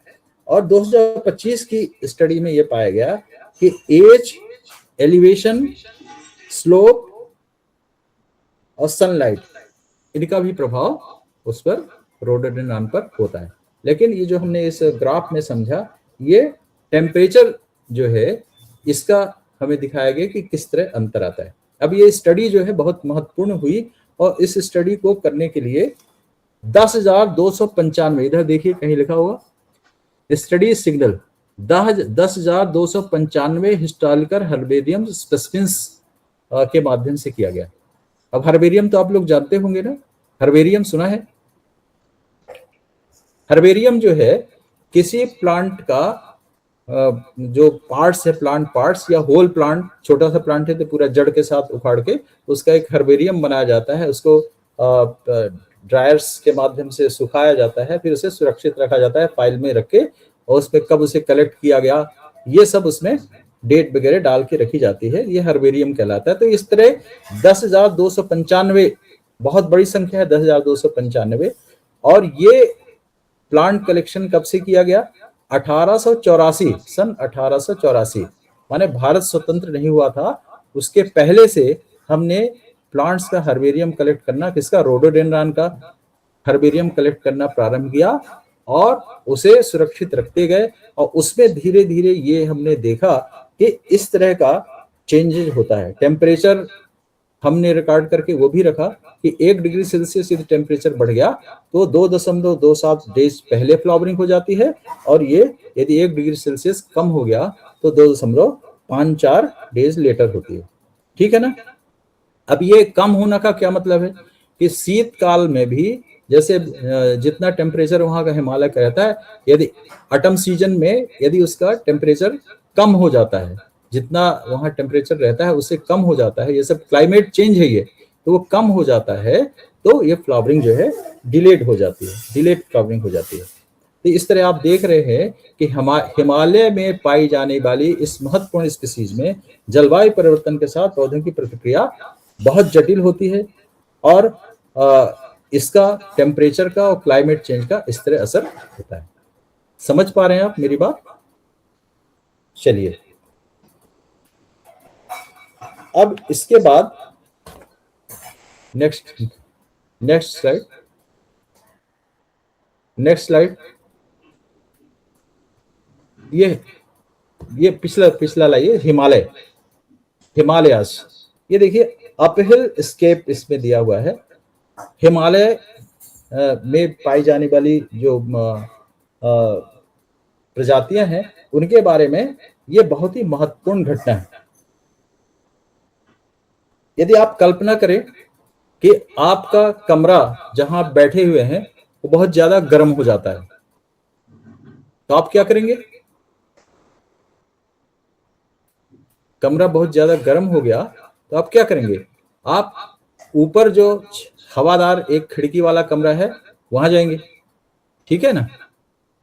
और 2025 की स्टडी में यह पाया गया कि एज, एलिवेशन, स्लोप और सनलाइट, इनका भी प्रभाव उस पर, रोडोडेंड्रॉन पर होता है। लेकिन ये जो हमने इस ग्राफ में समझा, ये टेम्परेचर जो है इसका हमें दिखाया गया कि किस तरह अंतर आता है। अब ये स्टडी जो है बहुत महत्वपूर्ण हुई और इस स्टडी को करने के लिए 10,295, इधर देखिए कहीं लिखा हुआ study signal, 10,295 historical herbarium specimens के माध्यम से किया गया। अब हर्बेरियम तो आप लोग जानते होंगे ना, हर्बेरियम सुना है? हर्बेरियम जो है किसी प्लांट का जो पार्ट्स है, प्लांट पार्ट्स या होल प्लांट, छोटा सा प्लांट है तो पूरा जड़ के साथ उखाड़ के उसका एक हर्बेरियम बनाया जाता है, उसको ड्रायर्स के माध्यम से सुखाया जाता है, फिर उसे सुरक्षित रखा जाता है फाइल में रख के, और उसमें कब उसे कलेक्ट किया गया ये सब उसमें डेट वगैरह डाल के रखी जाती है, ये हर्बेरियम कहलाता है। तो इस तरह 10,295 बहुत बड़ी संख्या है, 10,295। और ये प्लांट कलेक्शन कब से किया गया? 1884, सन 1884, माने भारत स्वतंत्र नहीं हुआ था उसके पहले से हमने प्लांट्स का हर्बेरियम कलेक्ट करना, किसका? रोडोडेंड्रॉन का हर्बेरियम कलेक्ट करना प्रारंभ किया और उसे सुरक्षित रखते गए। और उसमें धीरे धीरे ये हमने देखा कि इस तरह का चेंजेस होता है। टेम्परेचर हमने रिकॉर्ड करके वो भी रखा कि 1 डिग्री सेल्सियस यदि टेम्परेचर बढ़ गया तो 2.27 डेज पहले फ्लावरिंग हो जाती है, और ये यदि 1 डिग्री सेल्सियस कम हो गया तो 2.54 डेज लेटर होती है। ठीक है ना? अब ये कम होने का क्या मतलब है कि शीतकाल में भी जैसे जितना टेम्परेचर वहां का हिमालय का रहता है, यदि ऑटम सीजन में यदि उसका टेम्परेचर कम हो जाता है, जितना वहां टेम्परेचर रहता है उससे कम हो जाता है, ये सब क्लाइमेट चेंज है ये, तो वो कम हो जाता है तो ये फ्लावरिंग जो है डिलेड हो जाती है, डिलेड फ्लावरिंग हो जाती है। तो इस तरह आप देख रहे हैं कि हिमालय में पाई जाने वाली इस महत्वपूर्ण स्पीसीज में जलवायु परिवर्तन के साथ पौधों की प्रतिक्रिया बहुत जटिल होती है, और इसका टेम्परेचर का और क्लाइमेट चेंज का इस तरह असर होता है। समझ पा रहे हैं आप मेरी बात? चलिए, अब इसके बाद नेक्स्ट स्लाइड, ये पिछला लाइए, हिमालयास। ये देखिए अपहिल स्केप इसमें दिया हुआ है। हिमालय में पाई जाने वाली जो प्रजातियां हैं उनके बारे में ये बहुत ही महत्वपूर्ण घटना है। यदि आप कल्पना करें कि आपका कमरा जहां आप बैठे हुए हैं वो बहुत ज्यादा गर्म हो जाता है, तो आप क्या करेंगे? कमरा बहुत ज्यादा गर्म हो गया तो आप क्या करेंगे? आप ऊपर जो हवादार एक खिड़की वाला कमरा है वहां जाएंगे, ठीक है ना?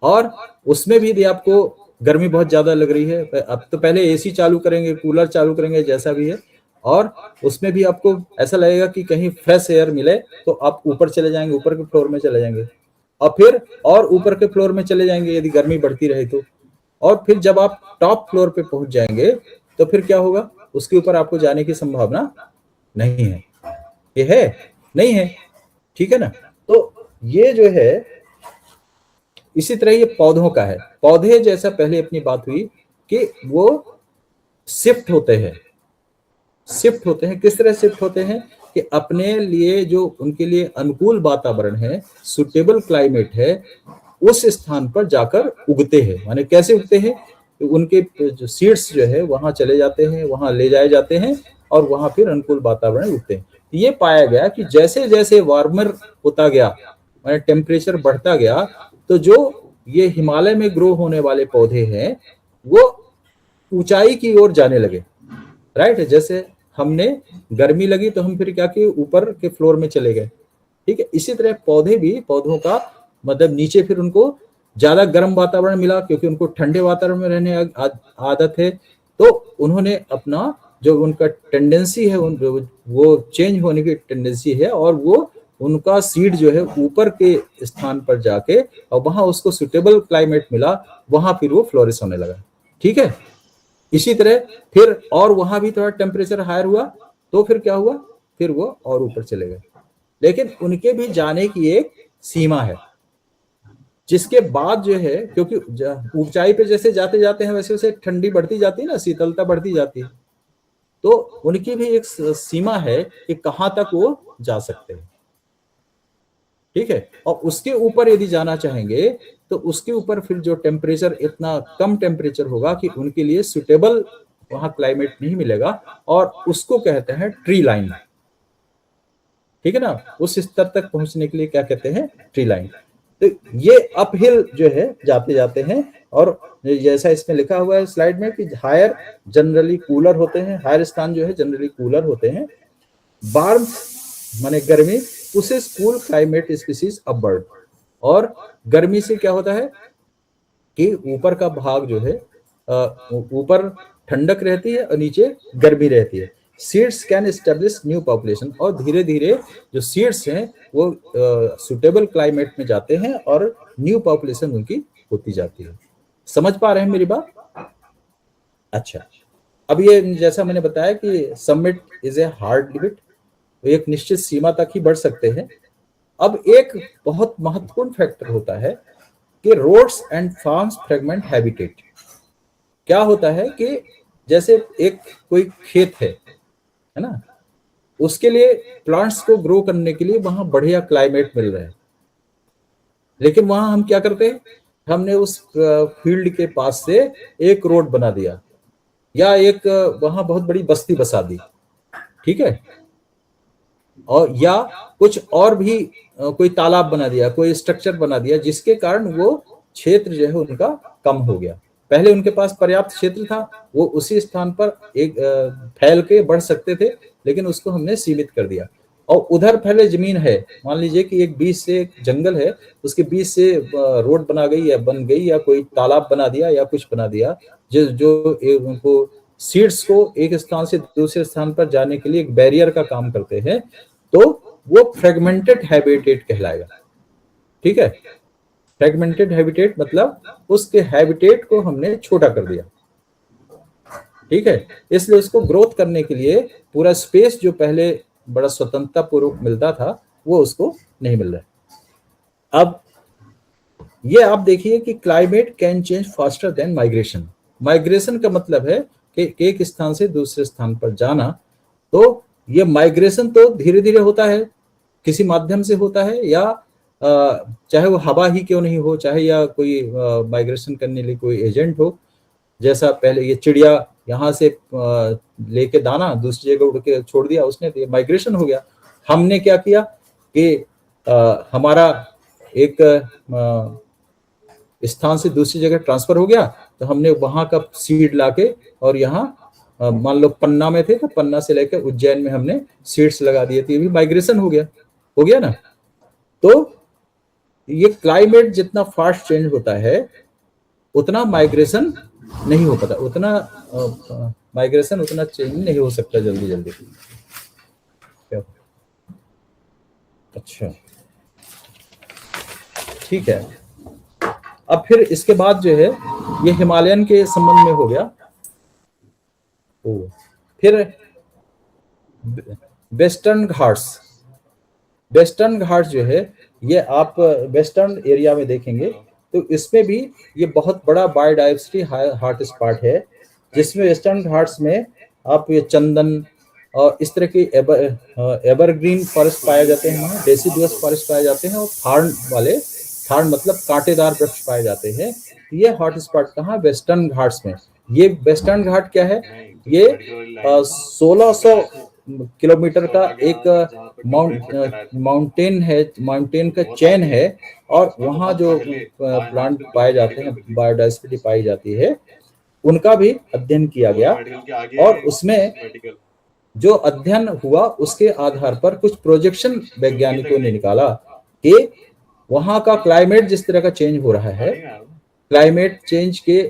और उसमें भी यदि आपको गर्मी बहुत ज्यादा लग रही है, अब तो पहले एसी चालू करेंगे, कूलर चालू करेंगे, जैसा भी है, और उसमें भी आपको ऐसा लगेगा कि कहीं फ्रेश एयर मिले तो आप ऊपर चले जाएंगे, ऊपर के फ्लोर में चले जाएंगे, और फिर और ऊपर के फ्लोर में चले जाएंगे यदि गर्मी बढ़ती रहे तो। और फिर जब आप टॉप फ्लोर पे पहुंच जाएंगे तो फिर क्या होगा? उसके ऊपर आपको जाने की संभावना नहीं है। ये है? नहीं है, ठीक है ना? तो ये जो है, इसी तरह ये पौधों का है। पौधे जैसा पहले अपनी बात हुई कि वो शिफ्ट होते हैं। किस तरह शिफ्ट होते हैं कि अपने लिए जो उनके लिए अनुकूल वातावरण है, सुटेबल क्लाइमेट है, उस स्थान पर जाकर उगते हैं। माने कैसे उगते हैं? उनके जो सीड्स जो है वहां चले जाते हैं, वहां ले जाए जाते हैं और वहां फिर अनुकूल वातावरण उगते हैं। ये पाया गया कि जैसे जैसे वार्मर होता गया माने टेम्परेचर बढ़ता गया, तो जो ये हिमालय में ग्रो होने वाले पौधे हैं वो ऊंचाई की ओर जाने लगे, राइट। जैसे हमने गर्मी लगी तो हम फिर क्या किए, ऊपर के फ्लोर में चले गए, ठीक है। इसी तरह पौधे भी, पौधों का मतलब नीचे फिर उनको ज्यादा गर्म वातावरण मिला, क्योंकि उनको ठंडे वातावरण में रहने आदत है, तो उन्होंने अपना जो उनका टेंडेंसी है वो चेंज होने की टेंडेंसी है, और वो उनका सीड जो है ऊपर के स्थान पर जाके और वहां उसको सुटेबल क्लाइमेट मिला, वहां फिर वो फ्लोरिश होने लगा, ठीक है। इसी तरह फिर और वहां भी थोड़ा टेम्परेचर हायर हुआ, तो फिर क्या हुआ, फिर वो और ऊपर चले गए। लेकिन उनके भी जाने की एक सीमा है, जिसके बाद जो है, क्योंकि ऊंचाई पे जैसे जाते जाते हैं वैसे वैसे ठंडी बढ़ती जाती है ना, शीतलता बढ़ती जाती है, तो उनकी भी एक सीमा है कि कहां तक वो जा सकते हैं, ठीक है। और उसके ऊपर यदि जाना चाहेंगे तो उसके ऊपर फिर जो टेम्परेचर, इतना कम टेम्परेचर होगा कि उनके लिए सुटेबल वहां क्लाइमेट नहीं मिलेगा, और उसको कहते हैं ट्री लाइन, ठीक है ना। उस स्तर तक पहुंचने के लिए क्या कहते हैं, ट्री लाइन। तो ये अपहिल जो है जाते जाते हैं, और जैसा इसमें लिखा हुआ है स्लाइड में कि हायर जनरली कूलर होते हैं, हायर स्थान जो है जनरली कूलर होते हैं। वार्म माने गर्मी, उसे कूल क्लाइमेट स्पीसीज अपवर्ड, और गर्मी से क्या होता है कि ऊपर का भाग जो है ऊपर ठंडक रहती है और नीचे गर्मी रहती है। Seeds can establish new population, और धीरे धीरे जो सीड्स हैं वो सुटेबल क्लाइमेट में जाते हैं और न्यू पॉपुलेशन उनकी होती जाती है। समझ पा रहे हैं मेरी बात? अच्छा, अब ये जैसा मैंने बताया कि summit is a hard limit, एक निश्चित सीमा तक ही बढ़ सकते हैं। अब एक बहुत महत्वपूर्ण फैक्टर होता है कि roads and farms fragment habitat. क्या होता है कि जैसे एक कोई खेत है ना, उसके लिए प्लांट्स को ग्रो करने के लिए वहां बढ़िया क्लाइमेट मिल रहा है, लेकिन वहां हम क्या करते हैं, हमने उस फील्ड के पास से एक रोड बना दिया, या एक वहां बहुत बड़ी बस्ती बसा दी, ठीक है, और या कुछ और भी कोई तालाब बना दिया, कोई स्ट्रक्चर बना दिया, जिसके कारण वो क्षेत्र जो है उनका कम हो गया। पहले उनके पास पर्याप्त क्षेत्र था, वो उसी स्थान पर एक फैल के बढ़ सकते थे, लेकिन उसको हमने सीमित कर दिया। और उधर पहले जमीन है, मान लीजिए कि एक बीच से एक जंगल है, उसके बीच से रोड बना गई या बन गई, या कोई तालाब बना दिया या कुछ बना दिया, जो उनको सीड्स को एक स्थान से दूसरे स्थान पर जाने के लिए एक बैरियर का काम करते हैं, तो वो फ्रेगमेंटेड हैबिटेट कहलाएगा, ठीक है। फ्रेगमेंटेड हैबिटेट मतलब उसके हैबिटेट को हमने छोटा कर दिया, ठीक है। इसलिए उसको ग्रोथ करने के लिए पूरा स्पेस जो पहले बड़ा स्वतंत्रता पूर्वक मिलता था, वो उसको नहीं मिल रहा है। अब ये आप देखिए कि climate can change faster than migration. Migration का मतलब है कि एक स्थान से दूसरे स्थान पर जाना, तो ये माइग्रेशन तो धीरे धीरे होता है, किसी माध्यम से होता है, या चाहे वो हवा ही क्यों नहीं हो, चाहे या कोई माइग्रेशन करने के लिए कोई एजेंट हो। जैसा पहले ये चिड़िया यहाँ से लेके दाना दूसरी जगह उड़ के छोड़ दिया उसने, तो ये माइग्रेशन हो गया। हमने क्या किया कि हमारा एक स्थान से दूसरी जगह ट्रांसफर हो गया, तो हमने वहां का सीड लाके और यहाँ मान लो पन्ना में थे, तो पन्ना से लेकर उज्जैन में हमने सीड्स लगा दिए थे, ये भी माइग्रेशन हो गया ना। तो ये क्लाइमेट जितना फास्ट चेंज होता है उतना माइग्रेशन नहीं हो पाता, उतना माइग्रेशन उतना चेंज नहीं हो सकता जल्दी जल्दी। अच्छा, ठीक है। अब फिर इसके बाद जो है ये हिमालयन के संबंध में हो गया। फिर वेस्टर्न घाट्स जो है, ये आप वेस्टर्न एरिया में देखेंगे तो इसमें भी ये बहुत बड़ा बायोडाइवर्सिटी हॉट स्पॉट है, जिसमें वेस्टर्न घाट्स में आप ये चंदन और इस तरह के एवरग्रीन फॉरेस्ट पाए जाते हैं, वहाँ डेसिडुअस फॉरेस्ट पाए जाते हैं, और थार्न मतलब कांटेदार वृक्ष पाए जाते हैं। ये हॉट स्पॉट कहाँ, वेस्टर्न घाट्स में। ये वेस्टर्न घाट क्या है, ये किलोमीटर का एक माउंटेन है, माउंटेन का चेन है, और वहाँ जो प्लांट पाए जाते हैं, बायोडाइवर्सिटी पाई जाती है, उनका भी अध्ययन किया गया। और उसमें जो अध्ययन हुआ उसके आधार पर कुछ प्रोजेक्शन वैज्ञानिकों ने निकाला कि वहाँ का क्लाइमेट जिस तरह का चेंज हो रहा है, क्लाइमेट चेंज के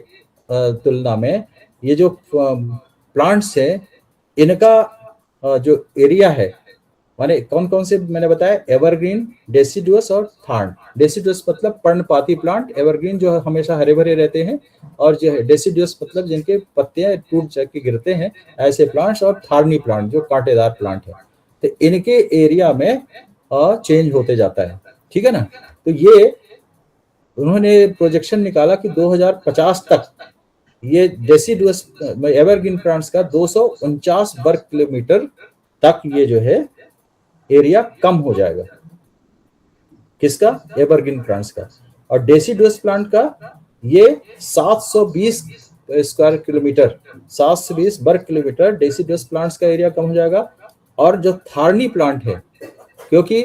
तुलना में ये जो प्लांट्स हैं, इनका जो एरिया है, माने कौन कौन से मैंने बताया, एवरग्रीन, डेसिडुअस और थार्न। डेसिडुअस मतलब पर्णपाती प्लांट, एवरग्रीन जो हमेशा हरे भरे रहते हैं, और जो है डेसिडुअस मतलब जिनके पत्तियां टूट के गिरते हैं, ऐसे प्लांट्स, और थार्नी प्लांट जो कांटेदार प्लांट है। तो इनके एरिया में चेंज होते जाता है, ठीक है ना। तो ये उन्होंने प्रोजेक्शन निकाला कि 2050 तक ये डेसिडुअस एवरग्रीन प्लांट्स का 249 वर्ग किलोमीटर तक ये जो है एरिया कम हो जाएगा। किसका? एवरग्रीन प्लांट्स का। और डेसिडुअस प्लांट का ये 720 स्क्वायर किलोमीटर, 720 वर्ग किलोमीटर डेसिडुअस प्लांट्स का एरिया कम हो जाएगा। और जो थार्नी प्लांट है, क्योंकि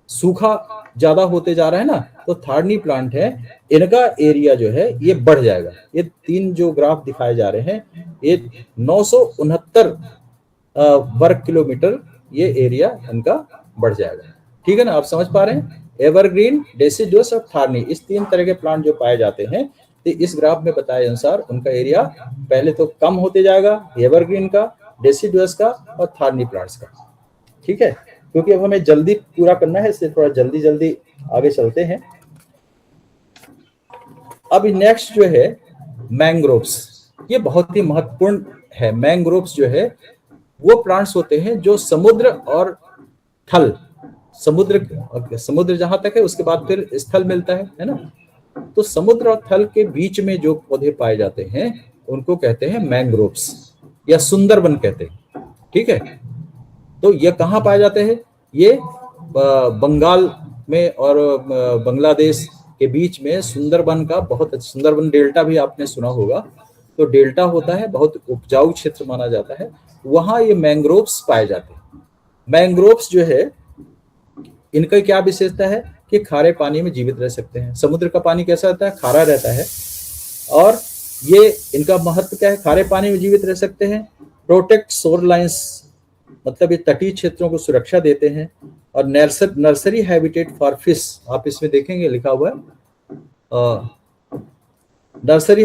सूखा ज्यादा होते जा रहा है ना, तो थार्नी प्लांट है, इनका एरिया जो है ये बढ़ जाएगा। ये तीन जो ग्राफ दिखाए जा रहे हैं, ये 969 वर्ग किलोमीटर ये एरिया इनका बढ़ जाएगा, ठीक है ना। आप समझ पा रहे हैं? एवरग्रीन, डेसिडुअस और थार्नी, इस तीन तरह के प्लांट जो पाए जाते हैं, तो इस ग्राफ में बताए अनुसार उनका एरिया पहले तो कम होते जाएगा, एवरग्रीन का, डेसिडुअस का और थार्नी प्लांट्स का, ठीक है। क्योंकि अब हमें जल्दी पूरा करना है, इसलिए थोड़ा जल्दी जल्दी आगे चलते हैं। अब नेक्स्ट जो है मैंग्रोव्स, ये बहुत ही महत्वपूर्ण है। मैंग्रोव्स जो है वो प्लांट्स होते हैं जो समुद्र और थल, समुद्र जहां तक है, उसके बाद फिर स्थल मिलता है ना। तो समुद्र और थल के बीच में जो पौधे पाए जाते हैं उनको कहते हैं मैंग्रोव्स, या सुंदरवन कहते हैं, ठीक है। तो ये कहाँ पाए जाते हैं? ये बंगाल में और बांग्लादेश के बीच में सुंदरवन का बहुत, सुंदरवन डेल्टा भी आपने सुना होगा, तो डेल्टा होता है, बहुत उपजाऊ क्षेत्र माना जाता है, वहां ये मैंग्रोव्स पाए जाते हैं। मैंग्रोव्स जो है इनका क्या विशेषता है कि खारे पानी में जीवित रह सकते हैं। समुद्र का पानी कैसा रहता है? खारा रहता है। और ये इनका महत्व क्या है? खारे पानी में जीवित रह सकते हैं, प्रोटेक्ट शोर लाइन्स, मतलब ये तटीय क्षेत्रों को सुरक्षा देते हैं, और नर्सरी हैबिटेट फॉर फिश, आप इसमें देखेंगे लिखा हुआ है नर्सरी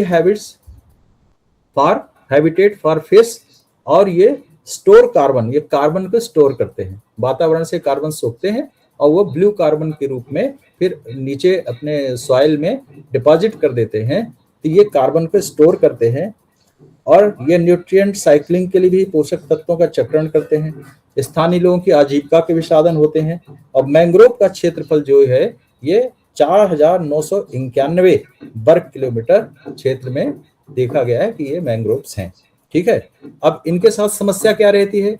हैबिटेट फॉर फिश। और ये स्टोर कार्बन, ये कार्बन को स्टोर करते हैं, वातावरण से कार्बन सोखते हैं और वो ब्लू कार्बन के रूप में फिर नीचे अपने सॉइल में डिपॉजिट कर देते हैं। तो ये कार्बन को स्टोर करते हैं, और ये न्यूट्रिएंट साइक्लिंग के लिए भी पोषक तत्वों का चक्रण करते हैं, स्थानीय लोगों की आजीविका के भी साधन होते हैं। और मैंग्रोव का क्षेत्रफल जो है ये 4991 वर्ग किलोमीटर क्षेत्र में देखा गया है कि ये मैंग्रोव्स हैं, ठीक है। अब इनके साथ समस्या क्या रहती है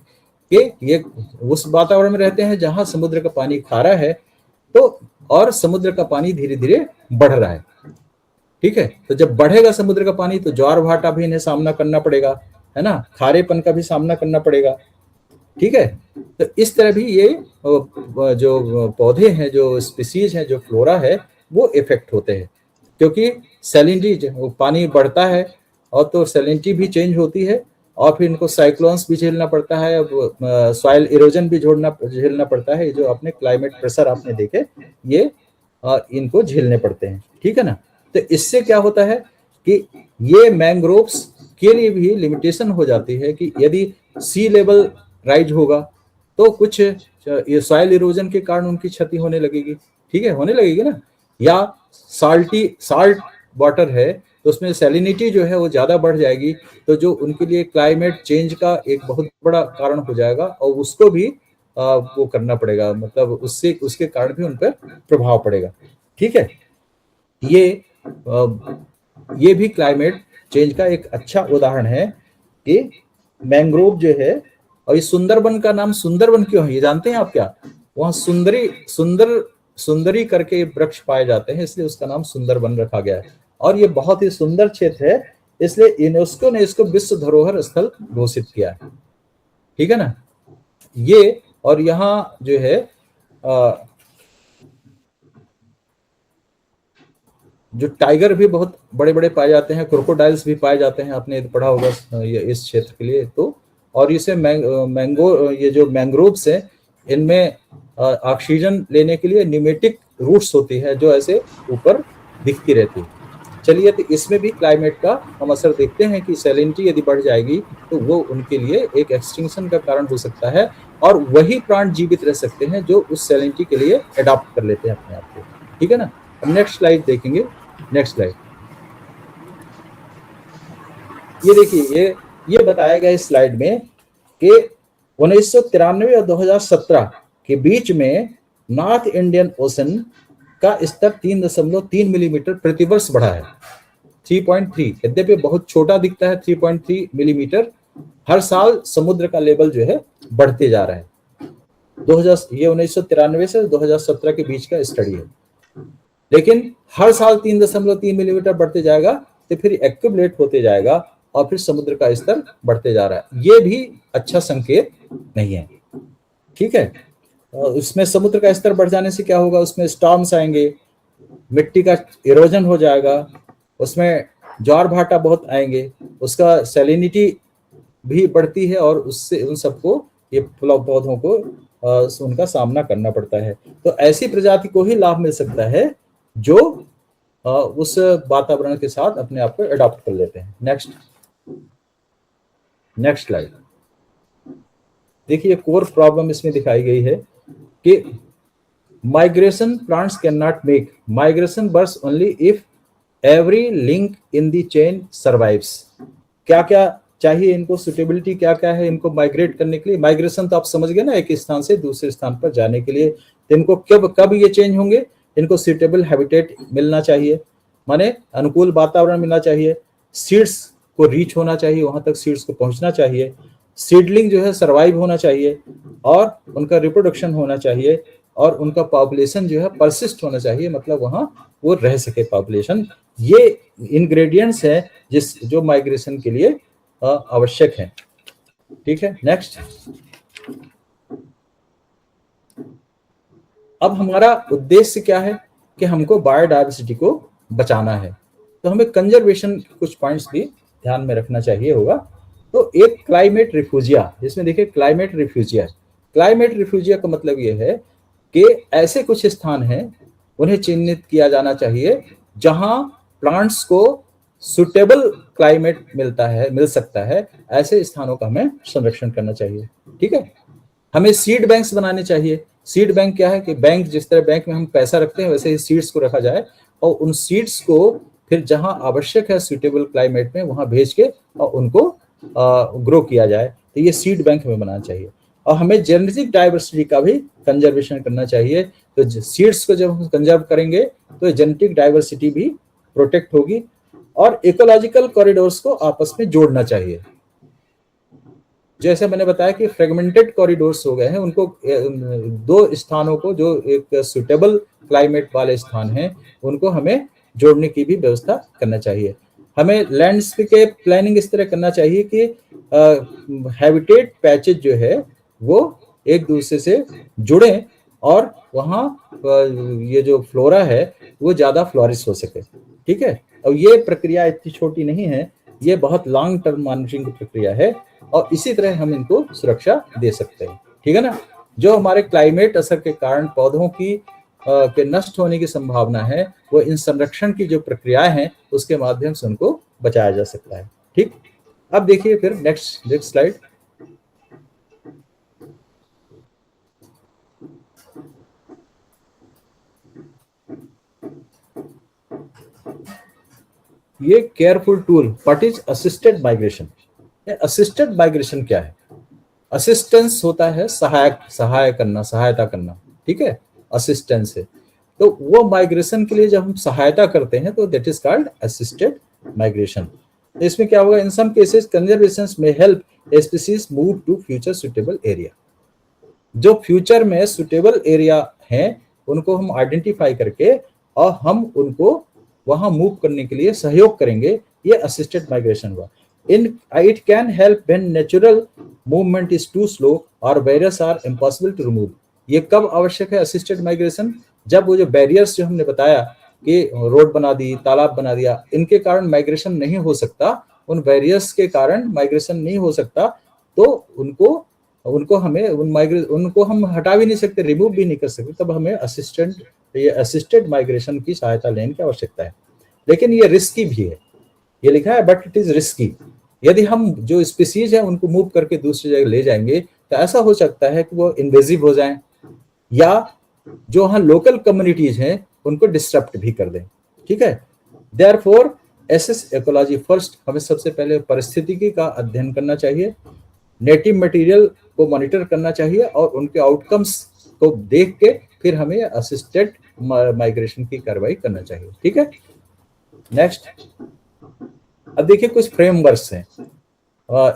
कि ये उस वातावरण में रहते हैं जहां समुद्र का पानी खारा है, तो और समुद्र का पानी धीरे धीरे बढ़ रहा है, ठीक है। तो जब बढ़ेगा समुद्र का पानी तो ज्वार भाटा भी इन्हें सामना करना पड़ेगा, है ना, खारेपन का भी सामना करना पड़ेगा, ठीक है। तो इस तरह भी ये जो पौधे हैं, जो स्पीसीज हैं, जो फ्लोरा है, वो इफेक्ट होते हैं, क्योंकि सैलिनिटी, पानी बढ़ता है और तो सैलिनिटी भी चेंज होती है, और फिर इनको साइक्लोन्स भी झेलना पड़ता है, सॉइल इरोजन भी झेलना पड़ता है। जो अपने क्लाइमेट प्रेशर आपने देखे, ये इनको झेलने पड़ते हैं, ठीक है ना। तो इससे क्या होता है कि ये मैंग्रोव्स के लिए भी लिमिटेशन हो जाती है कि यदि सी लेवल राइज होगा तो कुछ ये सॉइल इरोजन के कारण उनकी क्षति होने लगेगी, ठीक है, होने लगेगी ना। या साल्ट वाटर है तो उसमें सैलिनिटी जो है वो ज्यादा बढ़ जाएगी, तो जो उनके लिए क्लाइमेट चेंज का एक बहुत बड़ा कारण हो जाएगा, और उसको भी वो करना पड़ेगा, मतलब उसके कारण भी उन पर प्रभाव पड़ेगा, ठीक है। ये भी क्लाइमेट चेंज का एक अच्छा उदाहरण है कि मैंग्रोव जो है। और ये सुंदरबन का नाम सुंदरबन क्यों है, ये जानते हैं आप क्या? वहां सुंदरी करके वृक्ष पाए जाते हैं, इसलिए उसका नाम सुंदरबन रखा गया है। और ये बहुत ही सुंदर क्षेत्र है, इसलिए यूनेस्को ने इसको विश्व धरोहर स्थल घोषित किया है, ठीक है ना। ये और यहाँ जो है जो टाइगर भी बहुत बड़े बड़े पाए जाते हैं, क्रोकोडाइल्स भी पाए जाते हैं, आपने पढ़ा होगा ये इस क्षेत्र के लिए। तो और इसे मैंगो ये जो मैंग्रोव्स है इनमें ऑक्सीजन लेने के लिए न्यूमेटिक रूट्स होती है जो ऐसे ऊपर दिखती रहती है। चलिए, तो इसमें भी क्लाइमेट का हम असर देखते हैं कि सैलिनिटी यदि बढ़ जाएगी तो वो उनके लिए एक एक्सटिंक्शन का कारण हो सकता है, और वही प्राण जीवित रह सकते हैं जो उस सैलिनिटी के लिए अडॉप्ट कर लेते हैं अपने आप को। ठीक है ना। अब नेक्स्ट स्लाइड देखेंगे। नेक्स्ट स्लाइड, ये देखिए, ये बताया गया इस स्लाइड में कि 1993 और 2017 के बीच में नॉर्थ इंडियन ओशन का स्तर 3.3 मिलीमीटर प्रतिवर्ष बढ़ा है। 3.3, यद्यपि बहुत छोटा दिखता है 3.3 मिलीमीटर, हर साल समुद्र का लेवल जो है बढ़ते जा रहा है। 1993 से 2017 के बीच का स्टडी है, लेकिन हर साल 3.3 मिलीमीटर बढ़ते जाएगा तो फिर एक्यूमुलेट होते जाएगा और फिर समुद्र का स्तर बढ़ते जा रहा है। ये भी अच्छा संकेत नहीं है। ठीक है, उसमें समुद्र का स्तर बढ़ जाने से क्या होगा, उसमें स्टॉर्म्स आएंगे, मिट्टी का इरोजन हो जाएगा, उसमें ज्वार भाटा बहुत आएंगे, उसका सैलिनिटी भी बढ़ती है और उससे उन सबको ये पौधों को उनका सामना करना पड़ता है। तो ऐसी प्रजाति को ही लाभ मिल सकता है जो उस वातावरण के साथ अपने आप को अडॉप्ट कर लेते हैं। नेक्स्ट स्लाइड देखिए, कोर प्रॉब्लम इसमें दिखाई गई है कि migration plants can not make migration birds only if every link in the chain survives. क्या क्या चाहिए इनको, सुटेबिलिटी क्या क्या है इनको माइग्रेट करने के लिए। माइग्रेशन तो आप समझ गए ना, एक स्थान से दूसरे स्थान पर जाने के लिए। तो इनको कब ये चेंज होंगे, इनको सुटेबल हैबिटेट मिलना चाहिए, माने अनुकूल वातावरण मिलना चाहिए, सीड्स को रीच होना चाहिए, वहां तक सीड्स को पहुंचना चाहिए, सीडलिंग जो है सर्वाइव होना चाहिए, और उनका रिप्रोडक्शन होना चाहिए, और उनका पॉपुलेशन जो है परसिस्ट होना चाहिए, मतलब वहां वो रह सके पॉपुलेशन। ये इंग्रेडिएंट्स है जो माइग्रेशन के लिए आवश्यक है। ठीक है, नेक्स्ट। अब हमारा उद्देश्य क्या है कि हमको बायोडायवर्सिटी को बचाना है, तो हमें कंजर्वेशन कुछ पॉइंट्स भी ध्यान में रखना चाहिए होगा। तो एक क्लाइमेट रिफ्यूजिया, जिसमें देखिए क्लाइमेट रिफ्यूजिया का मतलब ये है कि ऐसे कुछ स्थान हैं उन्हें चिन्हित किया जाना चाहिए जहां प्लांट्स को सुटेबल क्लाइमेट मिल सकता है। ऐसे स्थानों का हमें संरक्षण करना चाहिए। ठीक है, हमें सीड बैंक्स बनाने चाहिए। सीड बैंक क्या है कि बैंक, जिस तरह बैंक में हम पैसा रखते हैं वैसे ही सीड्स को रखा जाए, और उन सीड्स को फिर जहां आवश्यक है सुटेबल क्लाइमेट में वहां भेज के और उनको ग्रो किया जाए। तो ये सीड बैंक हमें बनाना चाहिए। और हमें जेनेटिक डाइवर्सिटी का भी कंजर्वेशन करना चाहिए। तो सीड्स को जब हम कंजर्व करेंगे तो जेनेटिक डाइवर्सिटी भी प्रोटेक्ट होगी, और इकोलॉजिकल कॉरिडोर्स को आपस में जोड़ना चाहिए। जैसे मैंने बताया कि फ्रेगमेंटेड कॉरिडोर्स हो गए हैं, उनको दो स्थानों को जो एक सुटेबल क्लाइमेट वाले स्थान हैं उनको हमें जोड़ने की भी व्यवस्था करना चाहिए। हमें लैंडस्केप प्लानिंग इस तरह करना चाहिए कि हैबिटेट पैचेज जो है वो एक दूसरे से जुड़े और वहाँ ये जो फ्लोरा है वो ज्यादा फ्लोरिश हो सके। ठीक है, और ये प्रक्रिया इतनी छोटी नहीं है, ये बहुत लॉन्ग टर्म मॉनिटरिंग की प्रक्रिया है, और इसी तरह हम इनको सुरक्षा दे सकते हैं। ठीक है ना। जो हमारे क्लाइमेट असर के कारण पौधों की के नष्ट होने की संभावना है, वो इन संरक्षण की जो प्रक्रियाएं हैं उसके माध्यम से उनको बचाया जा सकता है। ठीक, अब देखिए फिर नेक्स्ट स्लाइड। ये careful tool, what is assisted migration. Assisted migration क्या है? असिस्टेंस होता है सहायता करना। ठीक है, असिस्टेंस है। तो वो माइग्रेशन के लिए जब हम सहायता करते हैं तो that is called assisted migration. तो इसमें क्या होगा, इन सम केसेस कंजर्वेशन में help species move to future suitable area. जो फ्यूचर में सुटेबल एरिया हैं उनको हम आइडेंटिफाई करके और हम उनको वहां मूव करने के लिए सहयोग करेंगे, ये असिस्टेड माइग्रेशन हुआ। It can help when natural movement is too slow or barriers are impossible to remove. ये कब आवश्यक है असिस्टेड माइग्रेशन? जब वो जो बैरियर्स जो हमने बताया कि रोड बना दी, तालाब बना दिया, इनके कारण माइग्रेशन नहीं हो सकता, उन बैरियर्स के कारण माइग्रेशन नहीं हो सकता, तो उनको हम हटा भी नहीं सकते, रिमूव भी नहीं कर सकते, तब हमें असिस्टेड माइग्रेशन की सहायता लेने की आवश्यकता है। लेकिन ये रिस्की भी है, ये लिखा है बट इट इज रिस्की। यदि हम जो स्पीसीज है उनको मूव करके दूसरी जगह ले जाएंगे तो ऐसा हो सकता है कि वो इन्वेजिव हो जाएं या जो वहाँ लोकल कम्युनिटीज हैं उनको डिस्टर्ब भी कर दें। ठीक है, देयरफॉर एसेस इकोलॉजी फर्स्ट, हमें सबसे पहले परिस्थितिकी का अध्ययन करना चाहिए, नेटिव मटेरियल को मॉनिटर करना चाहिए और उनके आउटकम्स को देख के फिर हमें असिस्टेड माइग्रेशन की कार्रवाई करना चाहिए। ठीक है, नेक्स्ट। अब देखिए कुछ फ्रेमवर्क्स हैं,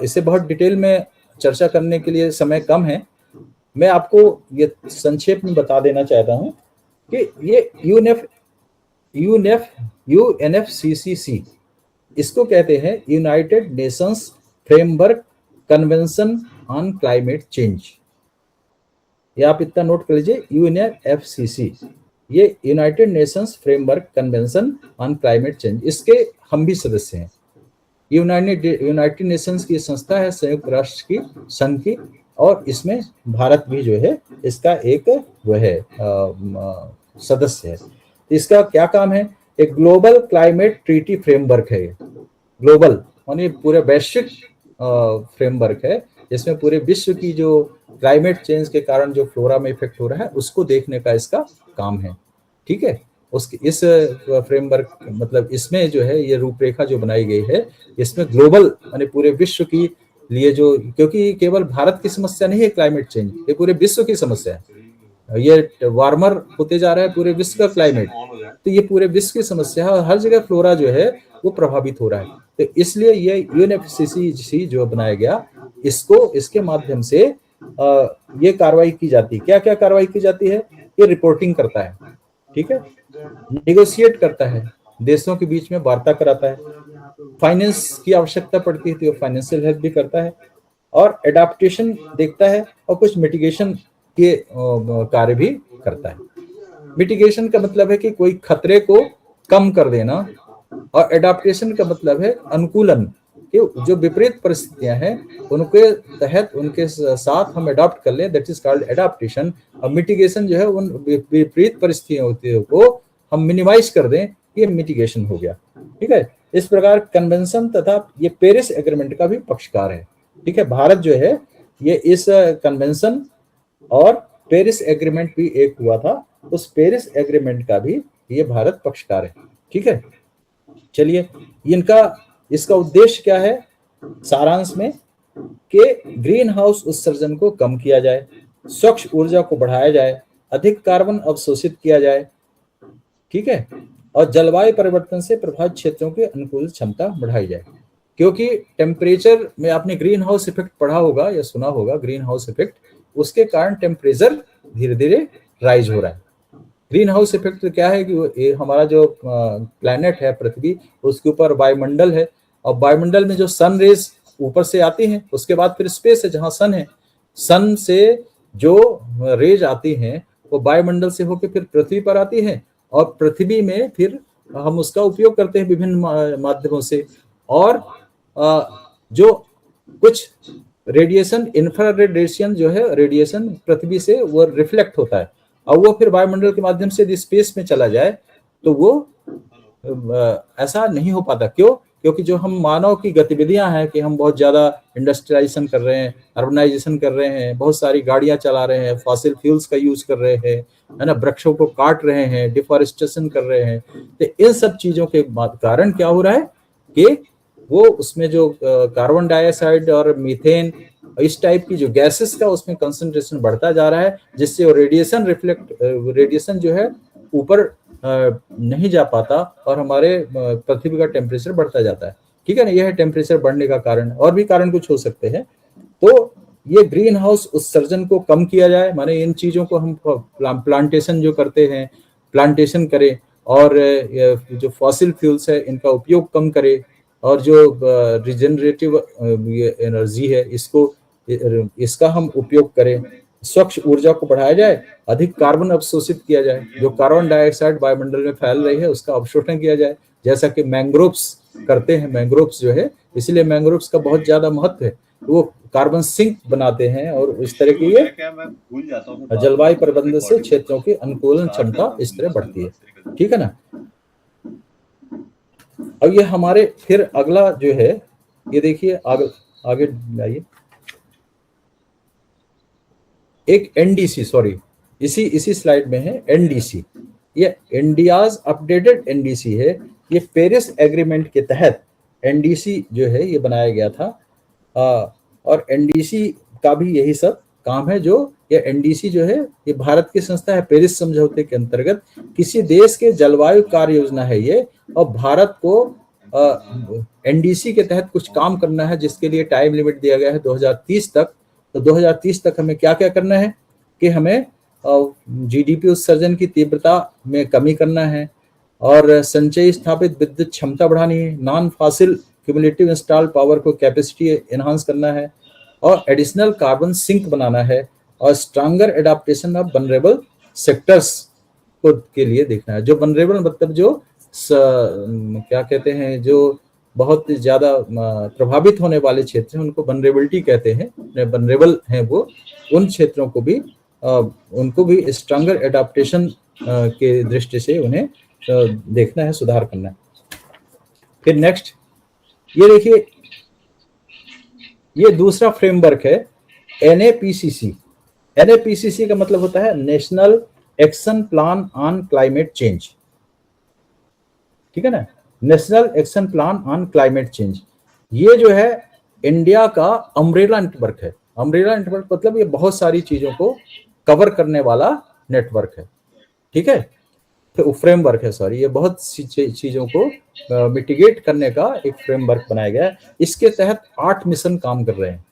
इसे बहुत डिटेल में चर्चा करने के लिए समय कम है, मैं आपको ये संक्षेप में बता देना चाहता हूं कि ये UNFCCC इसको कहते हैं United Nations framework convention on climate change. ये आप इतना नोट कर लीजिए, UNFCCC, ये United Nations framework convention on climate change, इसके हम भी सदस्य हैं। यूनाइटेड नेशंस की संस्था है, संयुक्त राष्ट्र की संघ की, और इसमें भारत भी जो है इसका एक वो है सदस्य है। इसका क्या काम है? एक ग्लोबल क्लाइमेट ट्रीटी फ्रेमवर्क है। ग्लोबल माने पूरे वैश्विक फ्रेमवर्क है, इसमें पूरे विश्व की जो क्लाइमेट चेंज के कारण जो फ्लोरा में इफेक्ट हो रहा है उसको देखने का इसका काम है। ठीक है, उसके इस फ्रेमवर्क मतलब इसमें जो है ये रूपरेखा जो बनाई गई है, इसमें ग्लोबल माने पूरे विश्व की लिए जो, क्योंकि केवल भारत की समस्या नहीं है क्लाइमेट चेंज, ये पूरे विश्व की समस्या है, ये वार्मर होते जा रहा है पूरे विश्व का क्लाइमेट, तो ये पूरे विश्व की समस्या है, हर जगह फ्लोरा जो है वो प्रभावित हो रहा है। तो इसलिए ये UNFCCC जो बनाया गया, इसको इसके माध्यम से ये कार्रवाई की जाती है। क्या क्या कार्रवाई की जाती है? ये रिपोर्टिंग करता है, ठीक है, नेगोशिएट करता है, देशों के बीच में वार्ता कराता है, फाइनेंस की आवश्यकता पड़ती है तो फाइनेंशियल हेल्प भी करता है, और एडाप्टेशन देखता है, और कुछ मिटिगेशन के कार्य भी करता है। मिटिगेशन का मतलब है कि कोई खतरे को कम कर देना, और एडाप्टेशन का मतलब है अनुकूलन, कि जो विपरीत परिस्थितियां हैं उनके तहत उनके साथ हम अडॉप्ट कर लें, दैट इज कॉल्ड एडाप्टेशन। और मिटिगेशन जो है उन विपरीत परिस्थितियों को हम मिनिमाइज कर दें, ये मिटिगेशन हो गया। ठीक है, इस प्रकार कन्वेंशन तथा ये पेरिस एग्रीमेंट का भी पक्षकार है। ठीक है, भारत जो है ये इस कन्वेंशन और पेरिस एग्रीमेंट भी एक हुआ था, उस पेरिस एग्रीमेंट का भी ये भारत पक्षकार है। ठीक है, चलिए इसका उद्देश्य क्या है सारांश में, कि ग्रीन हाउस उत्सर्जन को कम किया जाए, स्वच्छ ऊर्जा को बढ़ाया जाए, अधिक कार्बन अवशोषित किया जाए, ठीक है, और जलवायु परिवर्तन से प्रभावित क्षेत्रों की अनुकूल क्षमता बढ़ाई जाए। क्योंकि टेम्परेचर में आपने ग्रीन हाउस इफेक्ट पढ़ा होगा या सुना होगा, ग्रीन हाउस इफेक्ट, उसके कारण टेम्परेचर धीरे धीरे राइज हो रहा है। ग्रीन हाउस इफेक्ट क्या है कि हमारा जो प्लैनेट है पृथ्वी, उसके ऊपर वायुमंडल है, और वायुमंडल में जो सन रेज ऊपर से आती हैं, उसके बाद फिर स्पेस है जहां सन है, सन से जो रेज आती हैं वो वायुमंडल से होकर फिर पृथ्वी पर आती हैं, और पृथ्वी में फिर हम उसका उपयोग करते हैं विभिन्न माध्यमों से, और जो कुछ रेडिएशन, इंफ्रारेड रेडिएशन जो है, रेडिएशन पृथ्वी से वो रिफ्लेक्ट होता है, और वो फिर वायुमंडल के माध्यम से यदि स्पेस में चला जाए तो वो ऐसा नहीं हो पाता। क्यों? क्योंकि जो हम मानव की गतिविधियां हैं कि हम बहुत ज्यादा इंडस्ट्रियलाइजेशन कर रहे हैं, अर्बनाइजेशन कर रहे हैं, बहुत सारी गाड़ियां चला रहे हैं, फॉसिल फ्यूल्स का यूज कर रहे हैं, है ना, वृक्षों को काट रहे हैं, डिफॉरेस्टेशन कर रहे हैं, तो इन सब चीजों के कारण क्या हो रहा है कि वो उसमें जो कार्बन डाइऑक्साइड और मीथेन, इस टाइप की जो गैसेस का उसमें कंसंट्रेशन बढ़ता जा रहा है, जिससे रेडिएशन जो है ऊपर नहीं जा पाता, और हमारे पृथ्वी का टेम्परेचर बढ़ता जाता है। ठीक है ना, यह है टेम्परेचर बढ़ने का कारण। और भी कारण कुछ हो सकते हैं। तो ये ग्रीन हाउस उत्सर्जन को कम किया जाए, माने इन चीजों को हम प्लांटेशन जो करते हैं, प्लांटेशन करें, और जो फॉसिल फ्यूल्स है इनका उपयोग कम करें, और जो रिजेनरेटिव एनर्जी है इसका हम उपयोग करें, स्वच्छ ऊर्जा को बढ़ाया जाए, अधिक कार्बन अवशोषित किया जाए, जो कार्बन डाइऑक्साइड वायुमंडल में फैल रही है उसका अवशोषण किया जाए, जैसा कि मैंग्रोव्स करते हैं। मैंग्रोव्स जो है, इसलिए मैंग्रोव्स का बहुत ज्यादा महत्व है, वो कार्बन सिंक बनाते हैं और इस तरह की ये जलवायु प्रबंधन से क्षेत्रों की अनुकूलन क्षमता इस तरह बढ़ती है। ठीक है ना। अब ये हमारे फिर अगला जो है, ये देखिए आगे आगे आइए, एक एनडीसी, सॉरी इसी स्लाइड में है एनडीसी। ये इंडियाज अपडेटेड एनडीसी है। ये पेरिस एग्रीमेंट के तहत एनडीसी जो है ये बनाया गया था। और एनडीसी का भी यही सब काम है। जो ये एनडीसी जो है ये भारत की संस्था है, पेरिस समझौते के अंतर्गत किसी देश के जलवायु कार्य योजना है ये, और भारत को एनडीसी के तहत कुछ काम करना है, जिसके लिए टाइम लिमिट दिया गया है 2030 तक। तो 2030 तक हमें क्या क्या करना है कि हमें जीडीपी उत्सर्जन की तीव्रता में कमी करना है, और संचयी स्थापित विद्युत क्षमता बढ़ानी है, non fossil cumulative install power को कैपेसिटी एनहांस करना है, और एडिशनल कार्बन सिंक बनाना है, और stronger adaptation of vulnerable sectors को के लिए देखना है। जो वनरेबल मतलब जो क्या कहते हैं, जो बहुत ज्यादा प्रभावित होने वाले क्षेत्र हैं उनको वनरेबिलिटी कहते हैं, वनरेबल हैं वो, उन क्षेत्रों को भी उनको भी स्ट्रॉन्गर एडाप्टेशन के दृष्टि से उन्हें देखना है, सुधार करना है। फिर नेक्स्ट ये देखिए, ये दूसरा फ्रेमवर्क है एनएपीसीसी। एनएपीसीसी का मतलब होता है national action plan on climate change. ठीक है ना, national action plan on climate change. ये जो है इंडिया का अम्ब्रेला नेटवर्क है। अम्ब्रेला नेटवर्क मतलब ये बहुत सारी चीजों को कवर करने वाला नेटवर्क है। ठीक है, तो फ्रेमवर्क है, सॉरी, ये बहुत सी चीजों को मिटिगेट करने का एक फ्रेमवर्क बनाया गया है। इसके तहत 8 मिशन काम कर रहे हैं।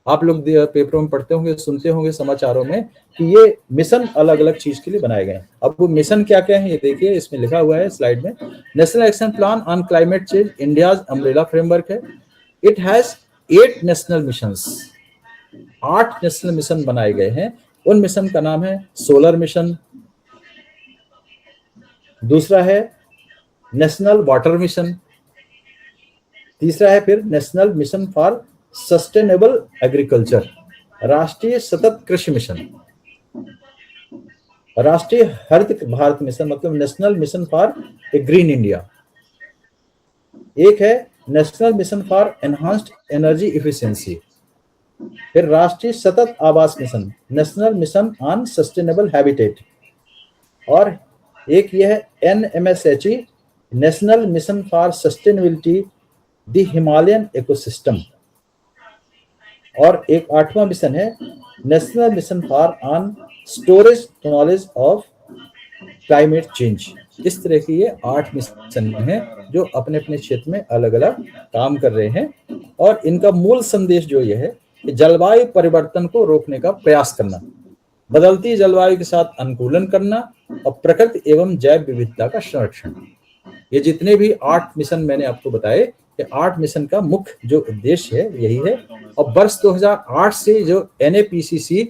आप लोग पेपरों में पढ़ते होंगे, सुनते होंगे समाचारों में कि ये मिशन अलग अलग चीज के लिए बनाए गए हैं। अब वो मिशन क्या क्या है ये देखिए, इसमें लिखा हुआ है स्लाइड में। National action plan on climate change India's umbrella framework है। It has 8 national missions. 8 national mission बनाए गए हैं। उन मिशन का नाम है सोलर मिशन, दूसरा है नेशनल वाटर मिशन, तीसरा है फिर national mission for sustainable agriculture, राष्ट्रीय सतत कृषि मिशन, राष्ट्रीय हरित भारत मिशन मतलब national mission for a green India, एक है national mission for enhanced energy efficiency, फिर राष्ट्रीय सतत आवास mission, national mission on sustainable habitat, और एक यह है NMSHE, national mission for sustainability the Himalayan ecosystem, और एक 8वां मिशन है national mission for on storage knowledge of climate change. इस तरह की ये 8 मिशन हैं जो अपने अपने क्षेत्र में अलग अलग काम कर रहे हैं, और इनका मूल संदेश जो ये है कि जलवायु परिवर्तन को रोकने का प्रयास करना, बदलती जलवायु के साथ अनुकूलन करना, और प्रकृति एवं जैव विविधता का संरक्षण। ये जितने भी 8 मिशन मैंने आपको बताए, ये 8 मिशन का मुख्य जो उद्देश्य है यही है। और वर्ष 2008 से जो एनएपीसीसी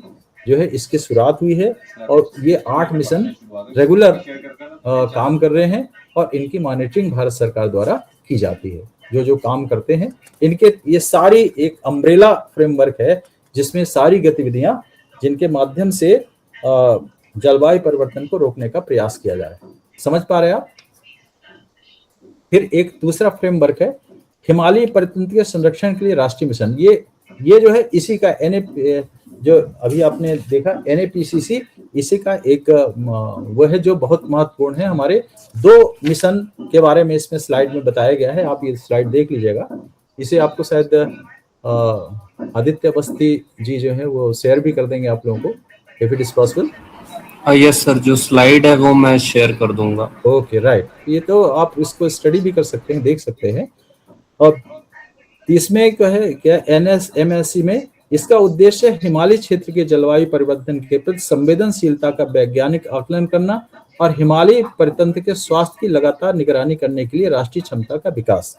जो है इसकी शुरुआत हुई है, और ये 8 मिशन रेगुलर काम कर रहे हैं, और इनकी मॉनिटरिंग भारत सरकार द्वारा की जाती है। जो जो काम करते हैं इनके, ये सारी एक अम्ब्रेला फ्रेमवर्क है जिसमें सारी गतिविधियां जिनके माध्यम से जलवायु परिवर्तन को रोकने का प्रयास किया जा रहा है। समझ पा रहे हैं आप? फिर एक दूसरा फ्रेमवर्क है हिमालय परितंत्र के संरक्षण के लिए राष्ट्रीय मिशन। ये जो है इसी का जो अभी आपने देखा एनएपीसीसी, इसी का एक वो है जो बहुत महत्वपूर्ण है। हमारे 2 मिशन के बारे में इसमें स्लाइड में बताया गया है, आप ये स्लाइड देख लीजिएगा। इसे आपको शायद आदित्य अवस्थी जी जो है वो शेयर भी कर देंगे आप लोगों को, if it is possible. Yes sir, जो स्लाइड है वो मैं शेयर कर दूंगा। ओके राइट, ये तो आप इसको स्टडी भी कर सकते हैं, देख सकते हैं। और इसमें क्या है, क्या एनएसएमएससी में इसका उद्देश्य हिमालय क्षेत्र के जलवायु परिवर्तन के प्रति संवेदनशीलता का वैज्ञानिक आकलन करना, और हिमालय परितंत्र के स्वास्थ्य की लगातार निगरानी करने के लिए राष्ट्रीय क्षमता का विकास।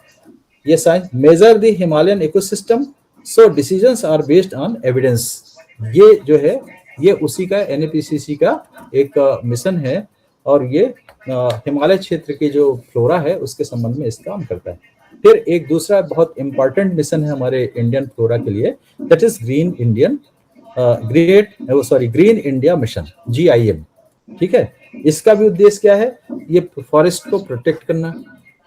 ये science measure the Himalayan ecosystem, so decisions are based on evidence. ये जो है ये उसी का NAPCC का एक मिशन है और ये हिमालय क्षेत्र की जो फ्लोरा है उसके संबंध में इसका काम करता है। फिर एक दूसरा बहुत इंपॉर्टेंट मिशन है हमारे इंडियन फ्लोरा के लिए, that is green India mission, GIM। ठीक है, इसका भी उद्देश्य क्या है, ये फॉरेस्ट को प्रोटेक्ट करना।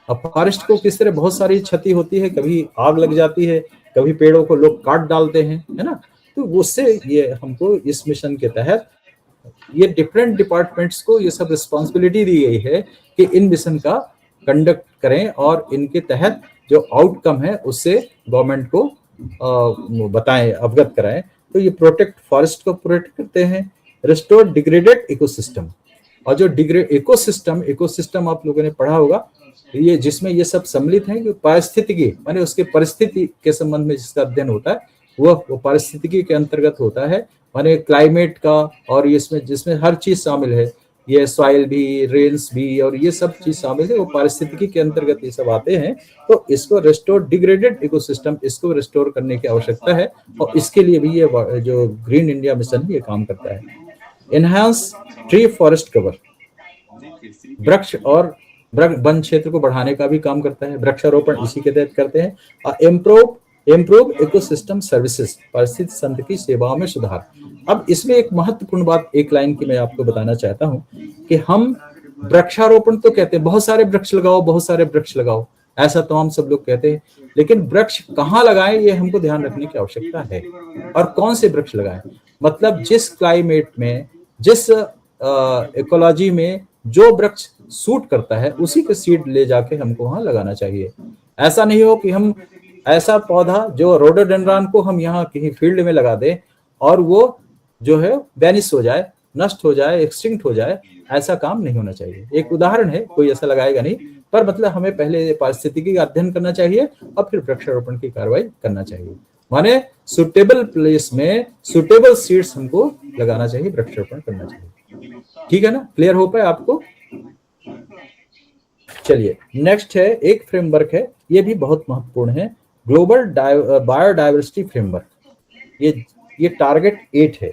अब फॉरेस्ट को किस तरह बहुत सारी क्षति होती है, कभी आग लग जाती है, कभी पेड़ों को लोग काट डालते हैं, है ना। तो उससे ये हमको इस मिशन के तहत ये डिफरेंट डिपार्टमेंट्स को ये सब रिस्पॉन्सिबिलिटी दी गई है कि इन मिशन का कंडक्ट करें और इनके तहत जो आउटकम है उससे गवर्नमेंट को बताएं, अवगत कराएं। तो ये प्रोटेक्ट फॉरेस्ट को प्रोटेक्ट करते हैं, रिस्टोर डिग्रेडेड इकोसिस्टम, और जो इकोसिस्टम आप लोगों ने पढ़ा होगा, ये जिसमें ये सब सम्मिलित है कि पारिस्थितिकी माने उसके परिस्थिति के संबंध में जिसका अध्ययन होता है वो पारिस्थितिकी के अंतर्गत होता है, माने क्लाइमेट का, और इसमें जिसमें हर चीज शामिल है, ये सॉइल भी, रेन्स भी, और ये सब चीज शामिल है, वो पारिस्थितिकी के अंतर्गत ये सब आते हैं। तो इसको रेस्टोर डिग्रेडेड इकोसिस्टम, इसको रेस्टोर करने की आवश्यकता है और इसके लिए भी ये जो ग्रीन इंडिया मिशन ये काम करता है। एनहांस ट्री फॉरेस्ट कवर, वृक्ष और वन क्षेत्र को बढ़ाने का भी काम करता है, वृक्षारोपण इसी के तहत करते हैं। और इम्प्रूव इकोसिस्टम सर्विसेज, पारिस्थितिक तंत्र की सेवाओं में सुधार। अब इसमें एक महत्वपूर्ण बात, एक लाइन की मैं आपको बताना चाहता हूं कि हम वृक्षारोपण तो कहते हैं, बहुत सारे वृक्ष लगाओ, बहुत सारे वृक्ष लगाओ, ऐसा तो हम सब लोग कहते हैं, लेकिन वृक्ष कहाँ लगाएं ये हमको ध्यान रखने की आवश्यकता है। और कौन से वृक्ष लगाएं, मतलब जिस क्लाइमेट में, जिस इकोलॉजी में जो वृक्ष सूट करता है उसी के सीड ले जाके हमको वहां लगाना चाहिए। ऐसा नहीं हो कि हम ऐसा पौधा जो रोडोडेंड्रॉन को हम यहाँ कहीं फील्ड में लगा दें और वो जो है वैनिश हो जाए, नष्ट हो जाए, एक्सटिंक्ट हो जाए, ऐसा काम नहीं होना चाहिए। एक उदाहरण है, कोई ऐसा लगाएगा नहीं, पर मतलब हमें पहले पारिस्थितिकी का अध्ययन करना चाहिए और फिर वृक्षारोपण की कार्रवाई करना चाहिए। माने सुटेबल प्लेस में सुटेबल सीड्स हमको लगाना चाहिए, वृक्षारोपण करना चाहिए। ठीक है ना, क्लियर हो पाए आपको। चलिए नेक्स्ट है, एक फ्रेमवर्क है, ये भी बहुत महत्वपूर्ण है, ग्लोबल बायोडाइवर्सिटी फ्रेमवर्क। ये टारगेट 8 है।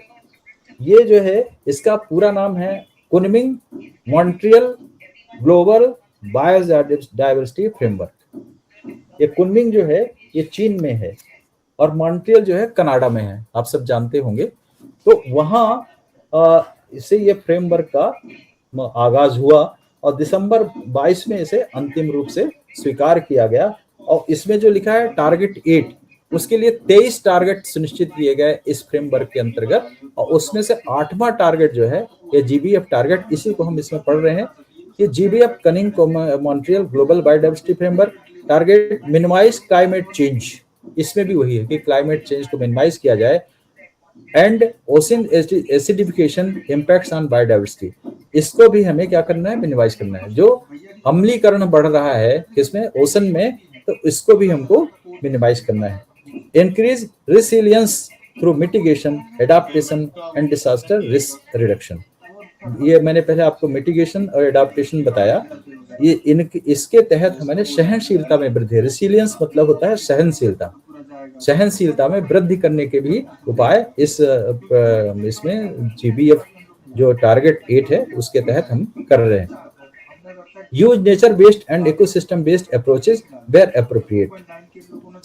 ये जो है इसका पूरा नाम है Kunming Montreal global biodiversity framework. ये कुनमिंग जो है ये चीन में है और मॉन्ट्रियल जो है कनाडा में है, आप सब जानते होंगे। तो वहां इससे ये फ्रेमवर्क का आगाज हुआ और दिसंबर 22 में इसे अंतिम रूप से स्वीकार किया गया। और इसमें जो लिखा है टारगेट 8, उसके लिए 23 टारगेट सुनिश्चित किए गए इस फ्रेमवर्क के अंतर्गत, और उसमें से 8वां टारगेट जो है ये GBF टारगेट, इसी को हम इसमें पढ़ रहे हैं। ये GBF Kunming Montreal global biodiversity framework target minimize climate change, इसमें भी वही है कि क्लाइमेट चेंज को मिनिमाइज किया जाए, and ocean acidification impacts on biodiversity, इसको भी हमें क्या करना है, मिनिमाइज करना है। जो अम्लीकरण बढ़ रहा है किसमें, ओशन में, तो इसको भी हमको मिनिमाइज करना है। Increase resilience through mitigation, adaptation and disaster risk reduction. ये मैंने पहले आपको मिटिगेशन और एडाप्टेशन बताया। ये इसके तहत हमारे सहनशीलता में वृद्धि, रिसिलियंस मतलब होता है सहनशीलता, सहनशीलता में वृद्धि करने के भी उपाय इसमें GBF जो टारगेट 8 है उसके तहत हम कर रहे हैं। Use nature based and ecosystem based approaches where appropriate.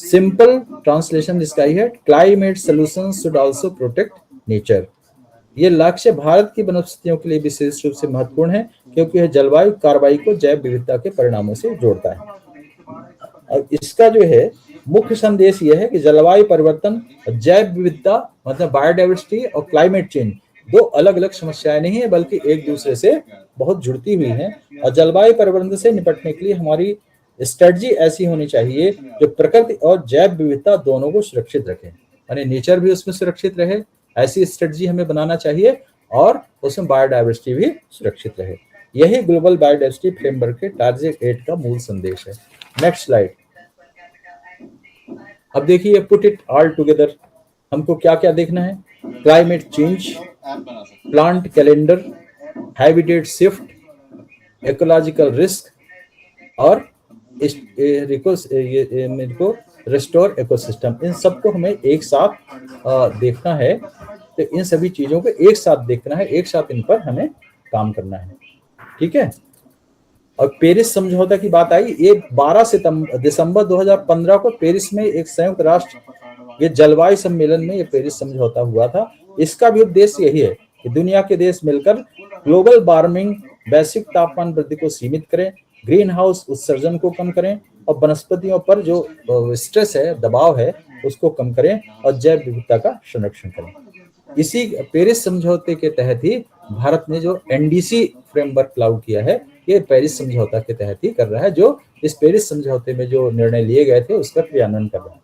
Simple translation इसका ही है, climate solutions should also protect nature. ये लक्ष्य भारत की वनस्पतियों के लिए विशेष रूप से महत्वपूर्ण है क्योंकि यह जलवायु कार्रवाई को जैव विविधता के परिणामों से जोड़ता है। और इसका जो है मुख्य संदेश यह है कि जलवायु परिवर्तन और जैव विविधता मतलब बायोडाइवर्सिटी और क्लाइमेट चेंज दो अलग अलग समस्याएं नहीं है, बल्कि एक दूसरे से बहुत जुड़ती हुई हैं। और जलवायु परिवर्तन से निपटने के लिए हमारी स्ट्रेटजी ऐसी होनी चाहिए जो प्रकृति और जैव विविधता दोनों को सुरक्षित रखे, यानी नेचर भी उसमें सुरक्षित रहे, ऐसी स्ट्रेटजी हमें बनाना चाहिए और उसमें बायोडाइवर्सिटी भी सुरक्षित रहे। यही ग्लोबल बायोडाइवर्सिटी फ्रेमवर्क के टारगेट 8 का मूल संदेश है। Next slide. अब देखिए, पुट इट ऑल टुगेदर, हमको क्या क्या देखना है, climate change, plant calendar, habitat shift, ecological risk और मेरे को रिस्टोर इकोसिस्टम, इन सबको हमें एक साथ देखना है। तो इन सभी चीजों को एक साथ देखना है, एक साथ इन पर हमें काम करना है। ठीक है। और पेरिस समझौता की बात आई, ये 12 दिसंबर 2015 को पेरिस में एक संयुक्त राष्ट्र ये जलवायु सम्मेलन में ये पेरिस समझौता हुआ था। इसका भी उद्देश्य यही है कि दुनिया के देश मिलकर ग्लोबल वार्मिंग, वैश्विक तापमान वृद्धि को सीमित करें, ग्रीन हाउस उत्सर्जन को कम करें और वनस्पतियों पर जो स्ट्रेस है, दबाव है, उसको कम करें और जैव विविधता का संरक्षण करें। इसी पेरिस समझौते के तहत ही भारत ने जो एनडीसी फ्रेमवर्क लागू किया है, ये पेरिस समझौता के तहत ही कर रहा है, जो इस पेरिस समझौते में जो निर्णय लिए गए थे उसका क्रियान्वयन कर रहा है।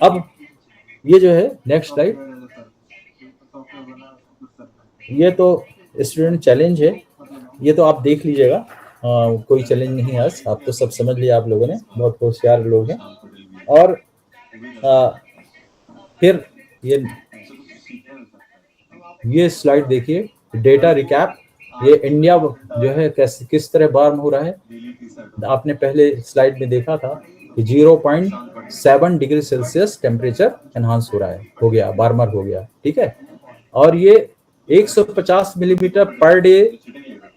अब ये जो है नेक्स्ट स्लाइड, ये तो स्टूडेंट चैलेंज है, ये तो आप देख लीजिएगा, कोई चैलेंज नहीं है आज, आप तो सब समझ लिया आप लोगों ने, बहुत होशियार लोग हैं। और फिर ये स्लाइड देखिए, डेटा रिकैप, ये इंडिया जो है किस तरह वार्म हो रहा है। आपने पहले स्लाइड में देखा था कि 0.7 डिग्री सेल्सियस टेम्परेचर एनहांस हो रहा है, हो गया, वार्मर हो गया। ठीक है। और ये 150 मिलीमीटर पर डे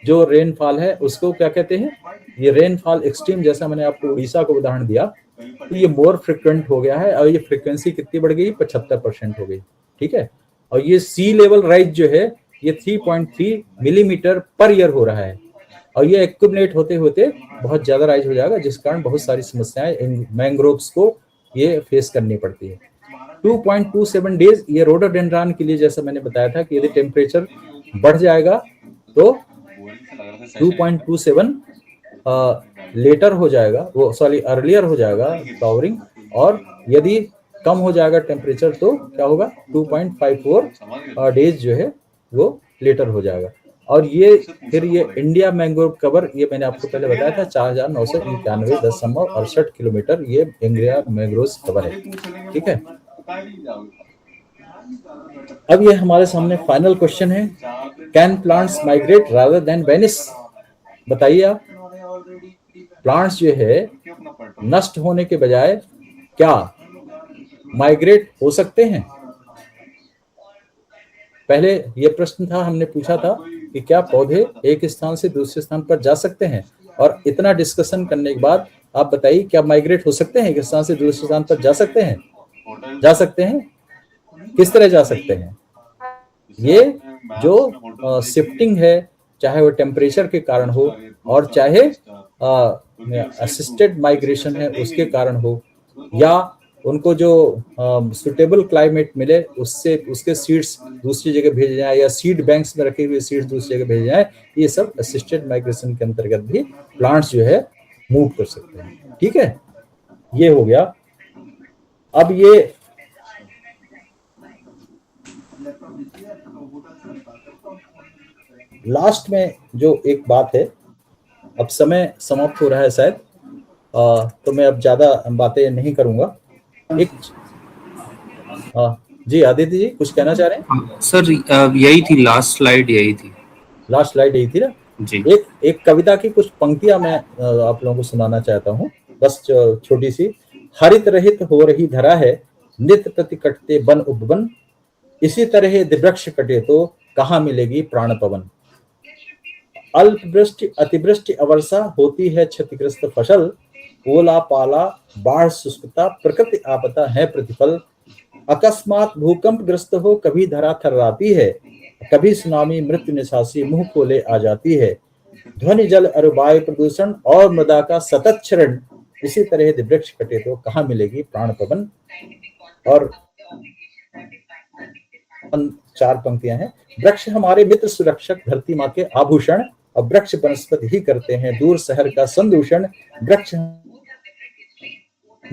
जो रेनफॉल है उसको क्या कहते हैं, ये रेनफॉल एक्सट्रीम, जैसा मैंने आपको उड़ीसा को उदाहरण दिया, तो ये मोर फ्रिक्वेंट हो गया है और ये फ्रिक्वेंसी कितनी बढ़ गई, 75% हो गई। ठीक है। और ये सी लेवल राइज जो है ये 3.3 मिलीमीटर पर ईयर हो रहा है और ये एक्यूमुलेट होते होते बहुत ज्यादा राइज हो जाएगा, जिस कारण बहुत सारी समस्याएं मैंग्रोव्स को ये फेस करनी पड़ती है। 2.27 डेज ये रोडोडेंड्रॉन के लिए, जैसा मैंने बताया था कि यदि टेम्परेचर बढ़ जाएगा तो 2.27 लेटर हो जाएगा, वो सॉरी अर्लियर हो जाएगा फ्लावरिंग, और यदि कम हो जाएगा टेम्परेचर तो क्या होगा, 2.54 डेज जो है वो लेटर हो जाएगा। और ये फिर ये इंडिया मैंग्रोव कवर, ये मैंने आपको पहले बताया था 4991.68 किलोमीटर ये इंडिया मैंग्रोव कवर है। ठीक है। अब ये हमारे सामने फाइनल क्वेश्चन है, can plants migrate rather than vanish. बताइए आप, प्लांट्स जो है नष्ट होने के बजाय क्या माइग्रेट हो सकते हैं? पहले ये प्रश्न था, हमने पूछा था कि क्या पौधे एक स्थान से दूसरे स्थान पर जा सकते हैं, और इतना डिस्कशन करने के बाद आप बताइए क्या माइग्रेट हो सकते हैं, एक स्थान से दूसरे स्थान पर जा सकते हैं? जा सकते हैं। किस तरह जा सकते हैं? ये जो शिफ्टिंग है, चाहे वो टेम्परेचर के कारण हो और चाहे असिस्टेड माइग्रेशन है उसके कारण हो, या उनको जो सुटेबल क्लाइमेट मिले उससे उसके सीड्स दूसरी जगह भेजे जाए, या सीड बैंक्स में रखे हुए सीड्स दूसरी जगह भेजे जाए, ये सब असिस्टेड माइग्रेशन के अंतर्गत भी प्लांट्स जो है मूव कर सकते हैं। ठीक है, ये हो गया। अब ये लास्ट में जो एक बात है, अब समय समाप्त हो रहा है शायद, तो मैं अब ज्यादा बातें नहीं करूंगा। एक जी आदित्य जी कुछ कहना चाह रहे हैं? सर यही थी लास्ट स्लाइड, यही थी लास्ट स्लाइड यही थी ना जी। एक कविता की कुछ पंक्तियां मैं आप लोगों को सुनाना चाहता हूँ, बस छोटी सी। हरित रहित हो रही धरा है, नित्य प्रति कटते वन उपवन, इसी तरह वृक्ष कटे तो कहाँ मिलेगी प्राण पवन। अल्प वृष्टि अतिवृष्टि अवर्षा होती है क्षतिग्रस्त फसल, ओला पाला बाढ़ शुष्कता प्रकृति आपदा है प्रतिफल। अकस्मात भूकंप ग्रस्त हो कभी धरा थर्राती है, कभी सुनामी मृत्यु निशासी मुंह खोले आ जाती है। ध्वनि जल और वायु प्रदूषण और मृदा का सतत क्षरण, इसी तरह वृक्ष कटे तो कहाँ मिलेगी प्राण पवन। और 4 पंक्तियां हैं। वृक्ष हमारे मित्र सुरक्षक, धरती माँ के आभूषण, और वृक्ष वनस्पति ही करते हैं दूर शहर का संदूषण। वृक्ष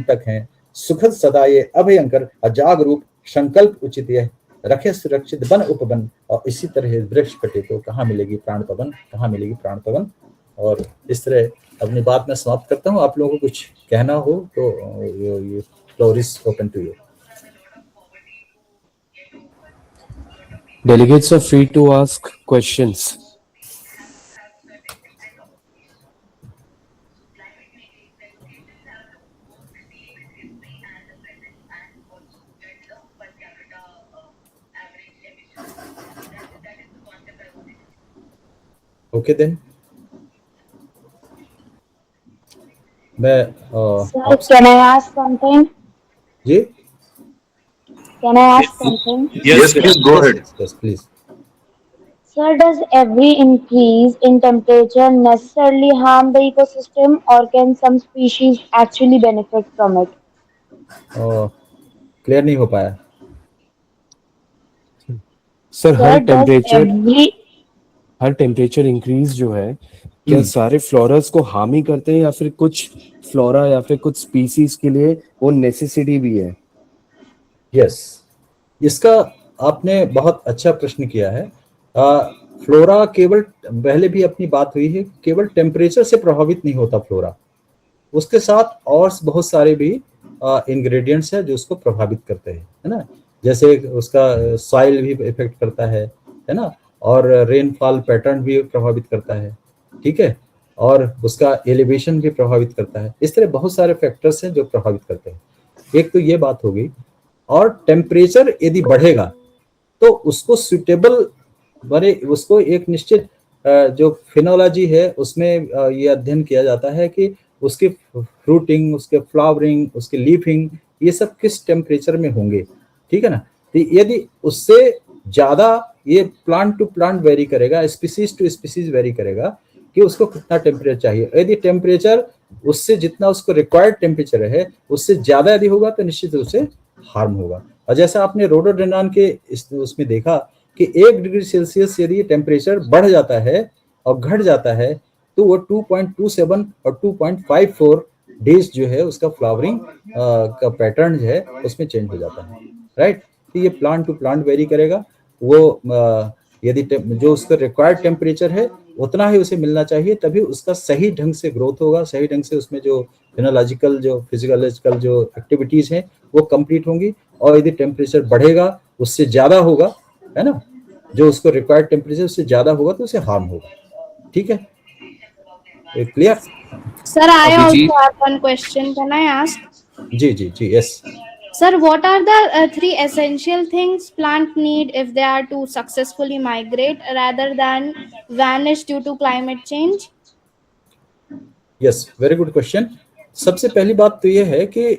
तक हैं सुखद सदा ये अभयंकर, अजाग रूप संकल्प उचित यह रखे सुरक्षित वन उपवन, और इसी तरह वृक्ष कटे तो कहाँ मिलेगी प्राण पवन, कहाँ मिलेगी प्राण पवन। और इस तरह अपनी बात में समाप्त करता हूँ। आप लोगों को कुछ कहना हो तो ये floor is open to you. Delegates are free to ask questions. Okay then मैं Sir, आप can I ask something? जी Can I ask something? Yes, please go ahead. Yes please. Sir, does every increase in temperature necessarily harm the ecosystem, or can some species actually benefit from it? Clear नहीं हो पाया. Sir Sir, हर temperature increase जो है क्या हम्म. सारे floras को harm ही करते हैं या फिर कुछ फ्लोरा या फिर कुछ स्पीसीज के लिए वो नेसेसिटी भी है? यस, इसका आपने बहुत अच्छा प्रश्न किया है. फ्लोरा केवल, पहले भी अपनी बात हुई है, केवल टेम्परेचर से प्रभावित नहीं होता फ्लोरा, उसके साथ और बहुत सारे भी इंग्रेडिएंट्स है जो उसको प्रभावित करते हैं, है ना. जैसे उसका सॉइल भी इफेक्ट करता है ना, और रेनफॉल पैटर्न भी प्रभावित करता है, ठीक है, और उसका एलिवेशन भी प्रभावित करता है. इस तरह बहुत सारे फैक्टर्स हैं जो प्रभावित करते हैं. एक तो ये बात हो गई. और टेम्परेचर यदि बढ़ेगा तो उसको सुटेबल बने, उसको एक निश्चित जो फिनोलॉजी है उसमें ये अध्ययन किया जाता है कि उसकी फ्रूटिंग, उसके फ्लावरिंग, उसके लीफिंग, ये सब किस टेम्परेचर में होंगे, ठीक है ना. तो यदि उससे ज्यादा, ये प्लांट टू प्लांट वेरी करेगा, स्पीसीज टू स्पीसीज वेरी करेगा कि उसको कितना टेम्परेचर चाहिए. यदि टेम्परेचर उससे जितना उसको रिक्वायर्ड टेम्परेचर है उससे ज्यादा यदि होगा तो निश्चित रूप से हार्म होगा. और जैसा आपने रोडोडेंड्रॉन के उसमें देखा कि 1 डिग्री सेल्सियस यदि टेम्परेचर बढ़ जाता है और घट जाता है तो वो 2.27 और 2.54 डेज जो है उसका फ्लावरिंग का पैटर्न जो है उसमें चेंज हो जाता है, राइट. तो ये प्लांट टू प्लांट वेरी करेगा. वो यदि जो उसका रिक्वायर्ड टेम्परेचर है उतना ही उसे मिलना चाहिए, तभी उसका सही ढंग से ग्रोथ होगा, सही ढंग से उसमें जो फिनोलॉजिकल, जो फिजियोलॉजिकल जो एक्टिविटीज हैं वो कंप्लीट होंगी. और यदि टेम्परेचर बढ़ेगा, उससे ज्यादा होगा, है ना, जो उसको रिक्वायर्ड टेम्परेचर उससे ज्यादा होगा तो उसे हार्म होगा. ठीक है, clear? Sir, I Abhijit. also have one question. Can I ask? जी जी जी, yes. Sir, what are the three essential things plant need if they are to successfully migrate rather than vanish due to climate change? Yes, very good question. सबसे पहली बात तो ये है कि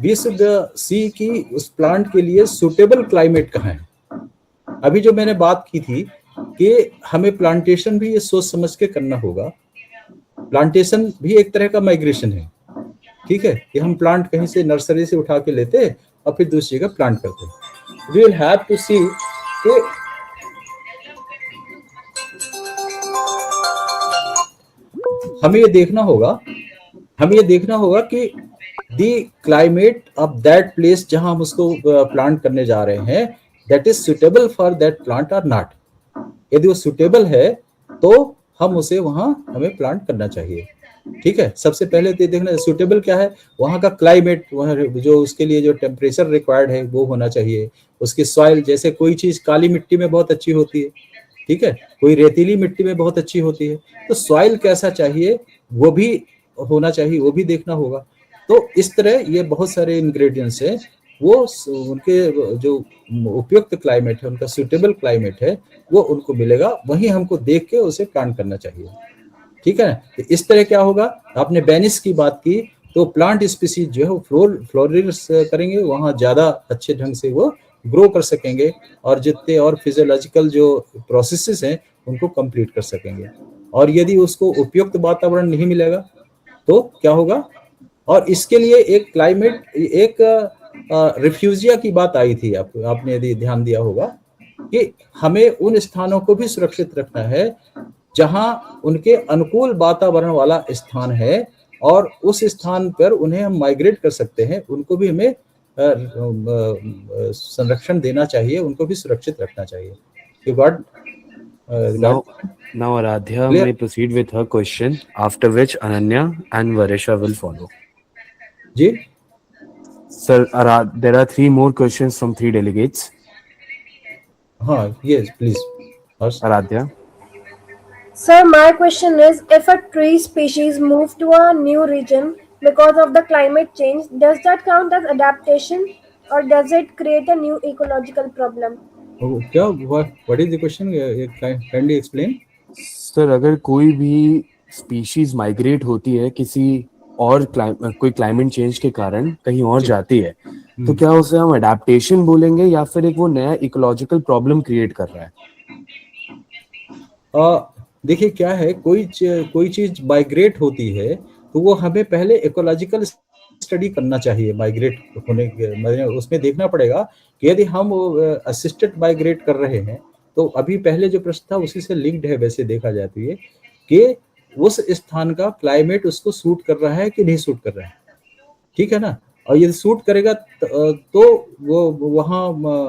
वी शुड सी कि उस प्लांट के लिए सुटेबल क्लाइमेट कहाँ है. अभी जो मैंने बात की थी कि हमें प्लांटेशन भी ये सोच समझ के करना होगा. प्लांटेशन भी एक तरह का माइग्रेशन है, ठीक है, कि हम प्लांट कहीं से नर्सरी से उठा के लेते हैं और फिर दूसरी जगह प्लांट करते हैं. वी विल हैव टू सी कि हमें ये देखना होगा कि the climate of that place जहां हम उसको प्लांट करने जा रहे हैं, that is suitable for that plant और नॉट. यदि वो सुटेबल है तो हम उसे वहां हमें प्लांट करना चाहिए, ठीक है. सबसे पहले तो देखना सुटेबल क्या है, वहां का क्लाइमेट, वहां जो उसके लिए जो टेम्परेचर रिक्वायर्ड है वो होना चाहिए. उसकी सॉइल, जैसे कोई चीज काली मिट्टी में बहुत अच्छी होती है, ठीक है, कोई रेतीली मिट्टी में बहुत अच्छी होती है, तो सॉइल कैसा चाहिए वो भी होना चाहिए, वो भी देखना होगा. तो इस तरह ये बहुत सारे इंग्रेडिएंट्स हैं, वो उनके जो उपयुक्त क्लाइमेट है, उनका सुटेबल क्लाइमेट है, वो उनको मिलेगा, वहीं हमको देख के उसे प्लांट करना चाहिए, ठीक है. तो इस तरह क्या होगा, आपने बेनिस की बात की, तो प्लांट स्पीसीज जो है वो फ्लोरिश करेंगे, वहां ज्यादा अच्छे ढंग से वो ग्रो कर सकेंगे और जितने और फिजियोलॉजिकल जो प्रोसेसेस हैं उनको कंप्लीट कर सकेंगे. और यदि उसको उपयुक्त वातावरण नहीं मिलेगा तो क्या होगा. और इसके लिए एक क्लाइमेट, एक रिफ्यूजिया की बात आई थी, आपने यदि ध्यान दिया होगा कि हमें उन स्थानों को भी सुरक्षित रखना है जहां उनके अनुकूल वातावरण वाला स्थान है, और उस स्थान पर उन्हें हम माइग्रेट कर सकते हैं, उनको भी हमें संरक्षण देना चाहिए, उनको भी सुरक्षित रखना चाहिए. You got, Now Aradhya Clear? may proceed with her question, after which Ananya and Varisha will follow. जी. Sir, there are 3 more questions from 3 delegates. हाँ, yes, please. Aradhya. Sir, my question is, if a tree species move to a new region because of the climate change, does that count as adaptation or does it create a new ecological problem? क्या, what is the question? Kindly explain. Sir अगर कोई भी species migrate होती है किसी और कोई climate change के कारण कहीं और जी। जाती है, तो क्या उसे हम अडेप्टेशन बोलेंगे या फिर एक वो नया इकोलॉजिकल प्रॉब्लम क्रिएट कर रहा है? देखिए क्या है, कोई चीज माइग्रेट होती है तो वो हमें पहले इकोलॉजिकल स्टडी करना चाहिए। माइग्रेट होने के मतलब उसमें देखना पड़ेगा कि यदि हम असिस्टेड माइग्रेट कर रहे हैं, तो अभी पहले जो प्रश्न था उसी से लिंक्ड है वैसे देखा जाती है कि उस स्थान का क्लाइमेट उसको सूट कर रहा है कि नहीं सूट कर रहा है, ठीक है ना। और यदि सूट करेगा तो वो वहाँ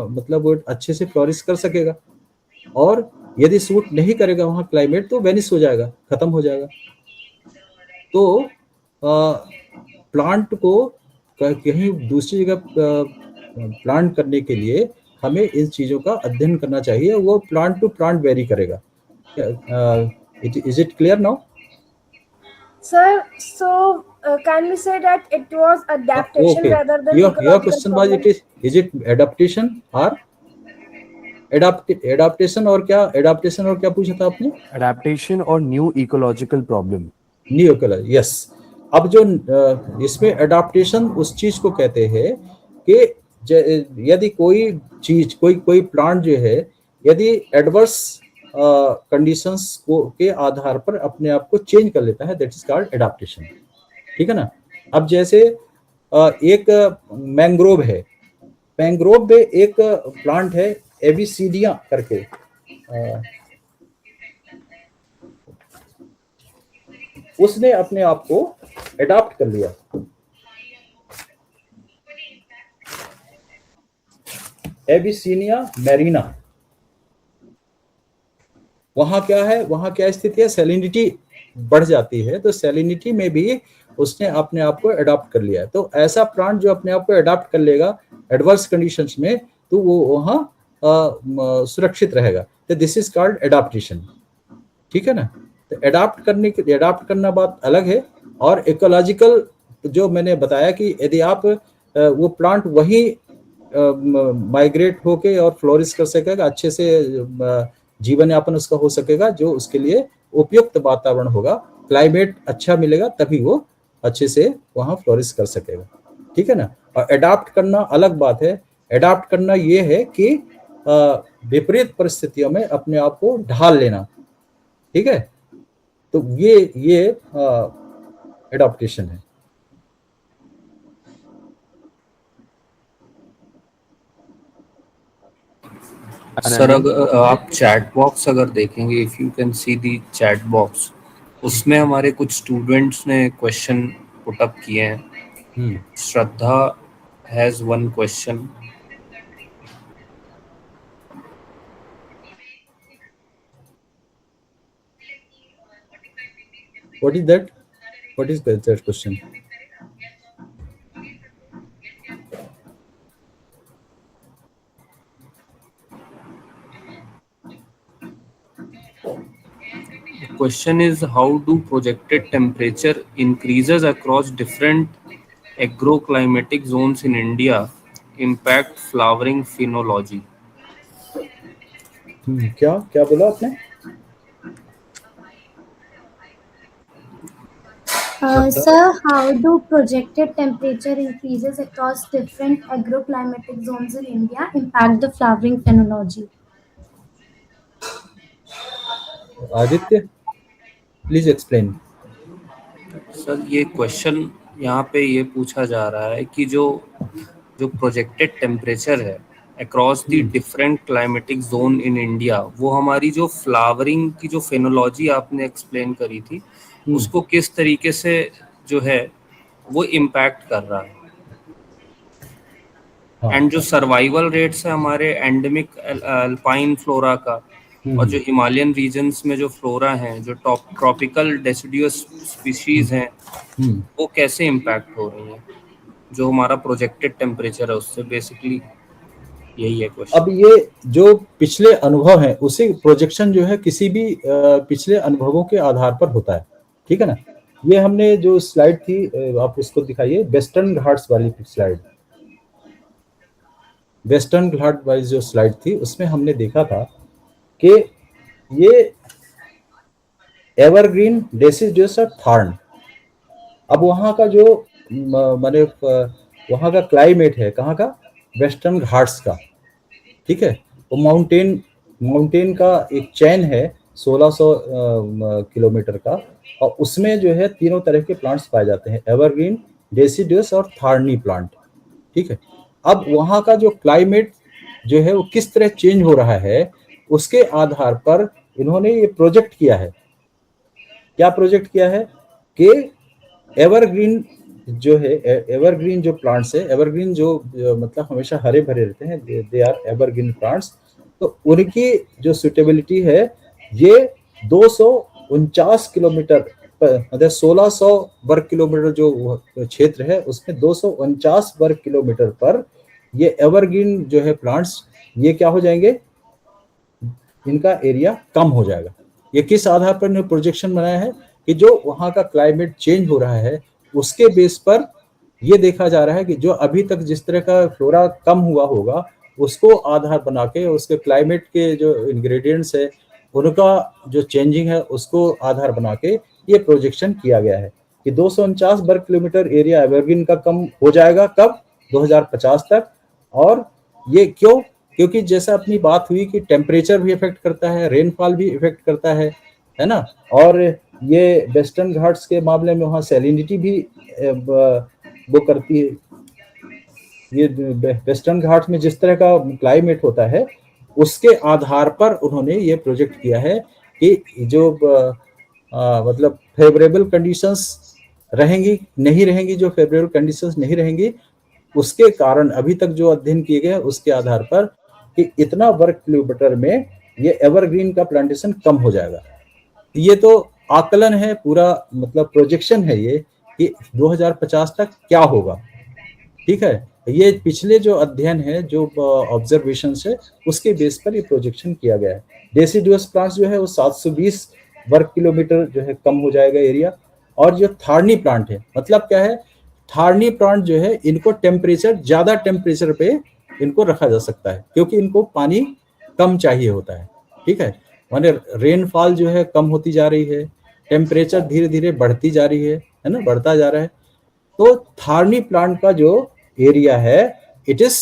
मतलब वो अच्छे से फ्लोरिश कर सकेगा, और यदि सूट नहीं करेगा वहाँ क्लाइमेट तो वेनिश हो जाएगा, खत्म हो जाएगा। तो प्लांट को कहीं दूसरी जगह प्लांट करने के लिए हमें इन चीज़ों का अध्ययन करना चाहिए। वो प्लांट टू प्लांट वेरी करेगा। Is it clear now? Sir, so can we say that it was adaptation okay, rather than your ecological question was problem? Is it adaptation और एडाप्टेशन और क्या, एडाप्टेशन और क्या पूछा था आपने? अडेप्टेशन और new ecological problem. New colour, yes. अब जो इसमें एडाप्टेशन उस चीज को कहते हैं कि यदि कोई चीज कोई कोई प्लांट जो है यदि एडवर्स कंडीशंस को के आधार पर अपने आप को चेंज कर लेता है, दैट इज कॉल्ड एडाप्टेशन, ठीक है ना। अब जैसे एक मैंग्रोव है, मैंग्रोव में एक प्लांट है एबिसीडिया करके, उसने अपने आप को एडाप्ट कर लिया। एबिसीनिया मैरिना, वहां क्या है, वहां क्या स्थिति है, सैलिनिटी बढ़ जाती है, तो सैलिनिटी में भी उसने अपने आप को एडाप्ट कर लिया है। तो ऐसा प्लांट जो अपने आप को एडाप्ट कर लेगा एडवर्स कंडीशंस में, तो वो वहां सुरक्षित रहेगा। तो दिस इज कॉल्ड एडाप्टेशन, ठीक है ना। तो एडाप्ट करना बात अलग है, और इकोलॉजिकल जो मैंने बताया कि यदि आप वो प्लांट वही माइग्रेट होके और फ्लोरिश कर सकेगा, अच्छे से जीवन यापन उसका हो सकेगा, जो उसके लिए उपयुक्त वातावरण होगा, क्लाइमेट अच्छा मिलेगा, तभी वो अच्छे से वहाँ फ्लोरिश कर सकेगा, ठीक है ना। और एडाप्ट करना अलग बात है। एडाप्ट करना ये है कि विपरीत परिस्थितियों में अपने आप को ढाल लेना, ठीक है। तो ये एडाप्टेशन है। सर अगर आप चैट बॉक्स अगर देखेंगे, if you can see the chat box, उसमें हमारे कुछ स्टूडेंट्स ने क्वेश्चन पुट अप किए हैं। Shraddha has one question. What is that? What is that question? The question is, how do projected temperature increases across different agroclimatic zones in India impact flowering phenology? क्या क्या बोला आपने? Sir, how do projected temperature increases across different agroclimatic zones in India impact the flowering phenology? Aditya, please explain. Sir ये question यहाँ पे ये पूछा जा रहा है कि जो प्रोजेक्टेड टेम्परेचर है across the different climatic zone in India, वो हमारी जो फ्लावरिंग की जो फेनोलॉजी आपने एक्सप्लेन करी थी, उसको किस तरीके से जो है वो इम्पैक्ट कर रहा है। एंड जो सर्वाइवल रेट्स है हमारे एंडेमिक अल्पाइन फ्लोरा का, और जो हिमालयन रीजन्स में जो फ्लोरा हैं, जो ट्रॉपिकल डेसिडुअस स्पीशीज हैं, वो कैसे इम्पैक्ट हो रही हैं जो हमारा प्रोजेक्टेड टेम्परेचर है उससे। बेसिकली यही है क्वेश्चन। अब ये जो पिछले अनुभव है, उसी प्रोजेक्शन जो है किसी भी पिछले अनुभवों के आधार पर होता है, ठीक है ना। ये हमने जो स्लाइड थी, आप उसको दिखाइए, वेस्टर्न घाट्स वाली स्लाइड। वेस्टर्न घाट वाली जो स्लाइड थी उसमें हमने देखा था कि ये एवरग्रीन, डेसिडुअस और थार्न। अब वहाँ का जो माने वहाँ का क्लाइमेट है, कहाँ का, वेस्टर्न घाट्स का, ठीक है। वो माउंटेन का एक चैन है 1600 किलोमीटर का, और उसमें जो है तीनों तरह के प्लांट्स पाए जाते हैं, एवरग्रीन, डेसिडुअस और थार्नी प्लांट, ठीक है। अब वहाँ का जो क्लाइमेट जो है वो किस तरह चेंज हो रहा है, उसके आधार पर इन्होंने ये प्रोजेक्ट किया है। क्या प्रोजेक्ट किया है कि एवरग्रीन जो है, एवरग्रीन जो प्लांट्स है, एवरग्रीन जो मतलब हमेशा हरे भरे रहते हैं, दे आर एवरग्रीन प्लांट्स, तो उनकी जो सुटेबिलिटी है ये 249 किलोमीटर मतलब 1600 वर्ग किलोमीटर जो क्षेत्र है उसमें 249 वर्ग किलोमीटर पर ये एवरग्रीन जो है प्लांट्स, ये क्या हो जाएंगे, इनका एरिया कम हो जाएगा। ये किस आधार पर ने प्रोजेक्शन बनाया है कि जो वहाँ का क्लाइमेट चेंज हो रहा है उसके बेस पर ये देखा जा रहा है कि जो अभी तक जिस तरह का फ्लोरा कम हुआ होगा उसको आधार बना के, उसके क्लाइमेट के जो इंग्रेडिएंट्स है उनका जो चेंजिंग है उसको आधार बना के ये प्रोजेक्शन किया गया है कि 249 वर्ग किलोमीटर एरिया एवरग्रीन का कम हो जाएगा, कब, 2050 तक। और ये क्यों, क्योंकि जैसा अपनी बात हुई कि टेम्परेचर भी इफेक्ट करता है, रेनफॉल भी इफेक्ट करता है ना, और ये वेस्टर्न घाट्स के मामले में वहाँ सैलिनिटी भी वो करती है। ये वेस्टर्न घाट्स में जिस तरह का क्लाइमेट होता है उसके आधार पर उन्होंने ये प्रोजेक्ट किया है कि जो मतलब फेवरेबल कंडीशंस रहेंगी, नहीं रहेंगी, जो फेवरेबल कंडीशंस नहीं रहेंगी उसके कारण अभी तक जो अध्ययन किए गए उसके आधार पर कि इतना वर्ग किलोमीटर में ये एवरग्रीन का प्लांटेशन कम हो जाएगा। ये तो आकलन है पूरा, मतलब प्रोजेक्शन है ये कि 2050 तक क्या होगा, ठीक है। ये पिछले जो अध्ययन है, जो ऑब्जर्वेशन है उसके बेस पर ये प्रोजेक्शन किया गया है। डेसिडुअस प्लांट्स जो है वो 720 वर्ग किलोमीटर जो है कम हो जाएगा एरिया। और जो थार्नी प्लांट है, मतलब क्या है, थार्नी प्लांट जो है इनको टेम्परेचर, ज्यादा टेम्परेचर पे इनको रखा जा सकता है क्योंकि इनको पानी कम चाहिए होता है, ठीक है। माने रेनफॉल जो है कम होती जा रही है, टेम्परेचर धीरे धीरे बढ़ती जा रही है ना, बढ़ता जा रहा है। तो थार्नी प्लांट का जो एरिया है इट इज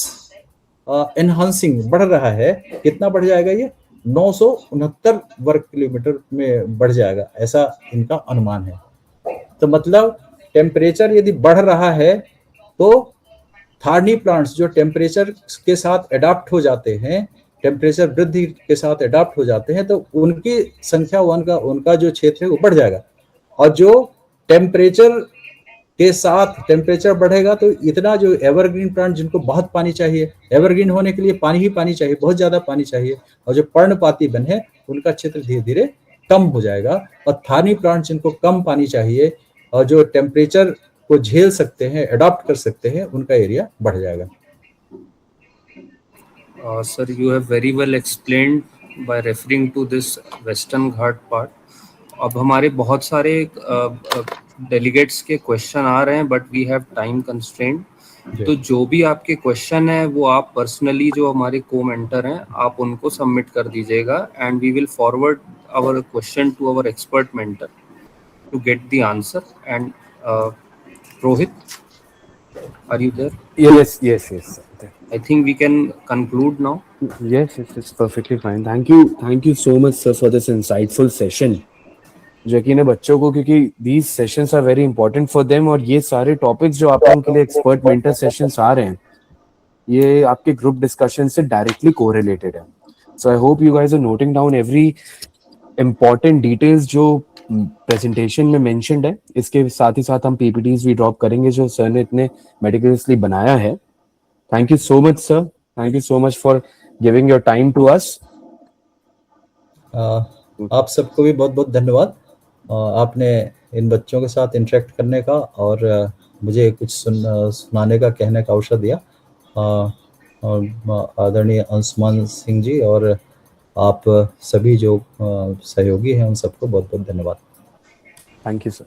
एनहांसिंग, बढ़ रहा है। कितना बढ़ जाएगा ये, 969 वर्ग किलोमीटर में बढ़ जाएगा, ऐसा इनका अनुमान है। तो मतलब टेम्परेचर यदि बढ़ रहा है तो थार्नी प्लांट्स जो टेम्परेचर के साथ अडाप्ट हो जाते हैं, टेम्परेचर वृद्धि के साथ अडाप्ट हो जाते हैं, तो उनकी संख्या, उनका जो क्षेत्र है वो बढ़ जाएगा। और जो टेम्परेचर के साथ टेम्परेचर बढ़ेगा तो इतना जो एवरग्रीन प्लांट जिनको बहुत पानी चाहिए, एवरग्रीन होने के लिए पानी ही पानी चाहिए, बहुत ज्यादा पानी चाहिए, और जो पर्णपाती वन है उनका क्षेत्र धीरे धीरे कम हो जाएगा। और थार्नी प्लांट जिनको कम पानी चाहिए और जो टेम्परेचर को झेल सकते हैं, अडॉप्ट कर सकते हैं, उनका एरिया बढ़ जाएगा। Sir, you have very well explained by referring to this Western Ghat part. अब हमारे बहुत सारे डेलीगेट्स के क्वेश्चन आ रहे हैं, but we have time constraint. तो जो भी आपके क्वेश्चन है वो आप पर्सनली, जो हमारे को-मेंटर हैं, आप उनको सबमिट कर दीजिएगा and we will forward our question to our expert mentor to get the answer. And Rohit, are you there? Yes. I think we can conclude now. Yes, it's perfectly fine. Thank you so much, sir, for this insightful session. जो कि ना बच्चों को, क्योंकि these sessions are very important for them, और ये सारे topics जो आप लोगों के लिए expert mentor sessions आ रहे हैं, ये आपके group discussion से directly correlated है. So I hope you guys are noting down every important details जो प्रेजेंटेशन में मेंशन्ड है। इसके साथ ही साथ हम पीपीटीज भी ड्रॉप करेंगे जो सर ने इतने मेटिकुलसली बनाया है। Thank you so much sir, thank you so much for giving your time to us. आप सबको भी बहुत बहुत धन्यवाद, आपने इन बच्चों के साथ इंटरेक्ट करने का और मुझे कुछ सुनाने का, कहने का अवसर दिया। आदरणीय अंशुमान सिंह जी और आप सभी जो सहयोगी हैं उन सबको बहुत बहुत धन्यवाद। Thank you sir.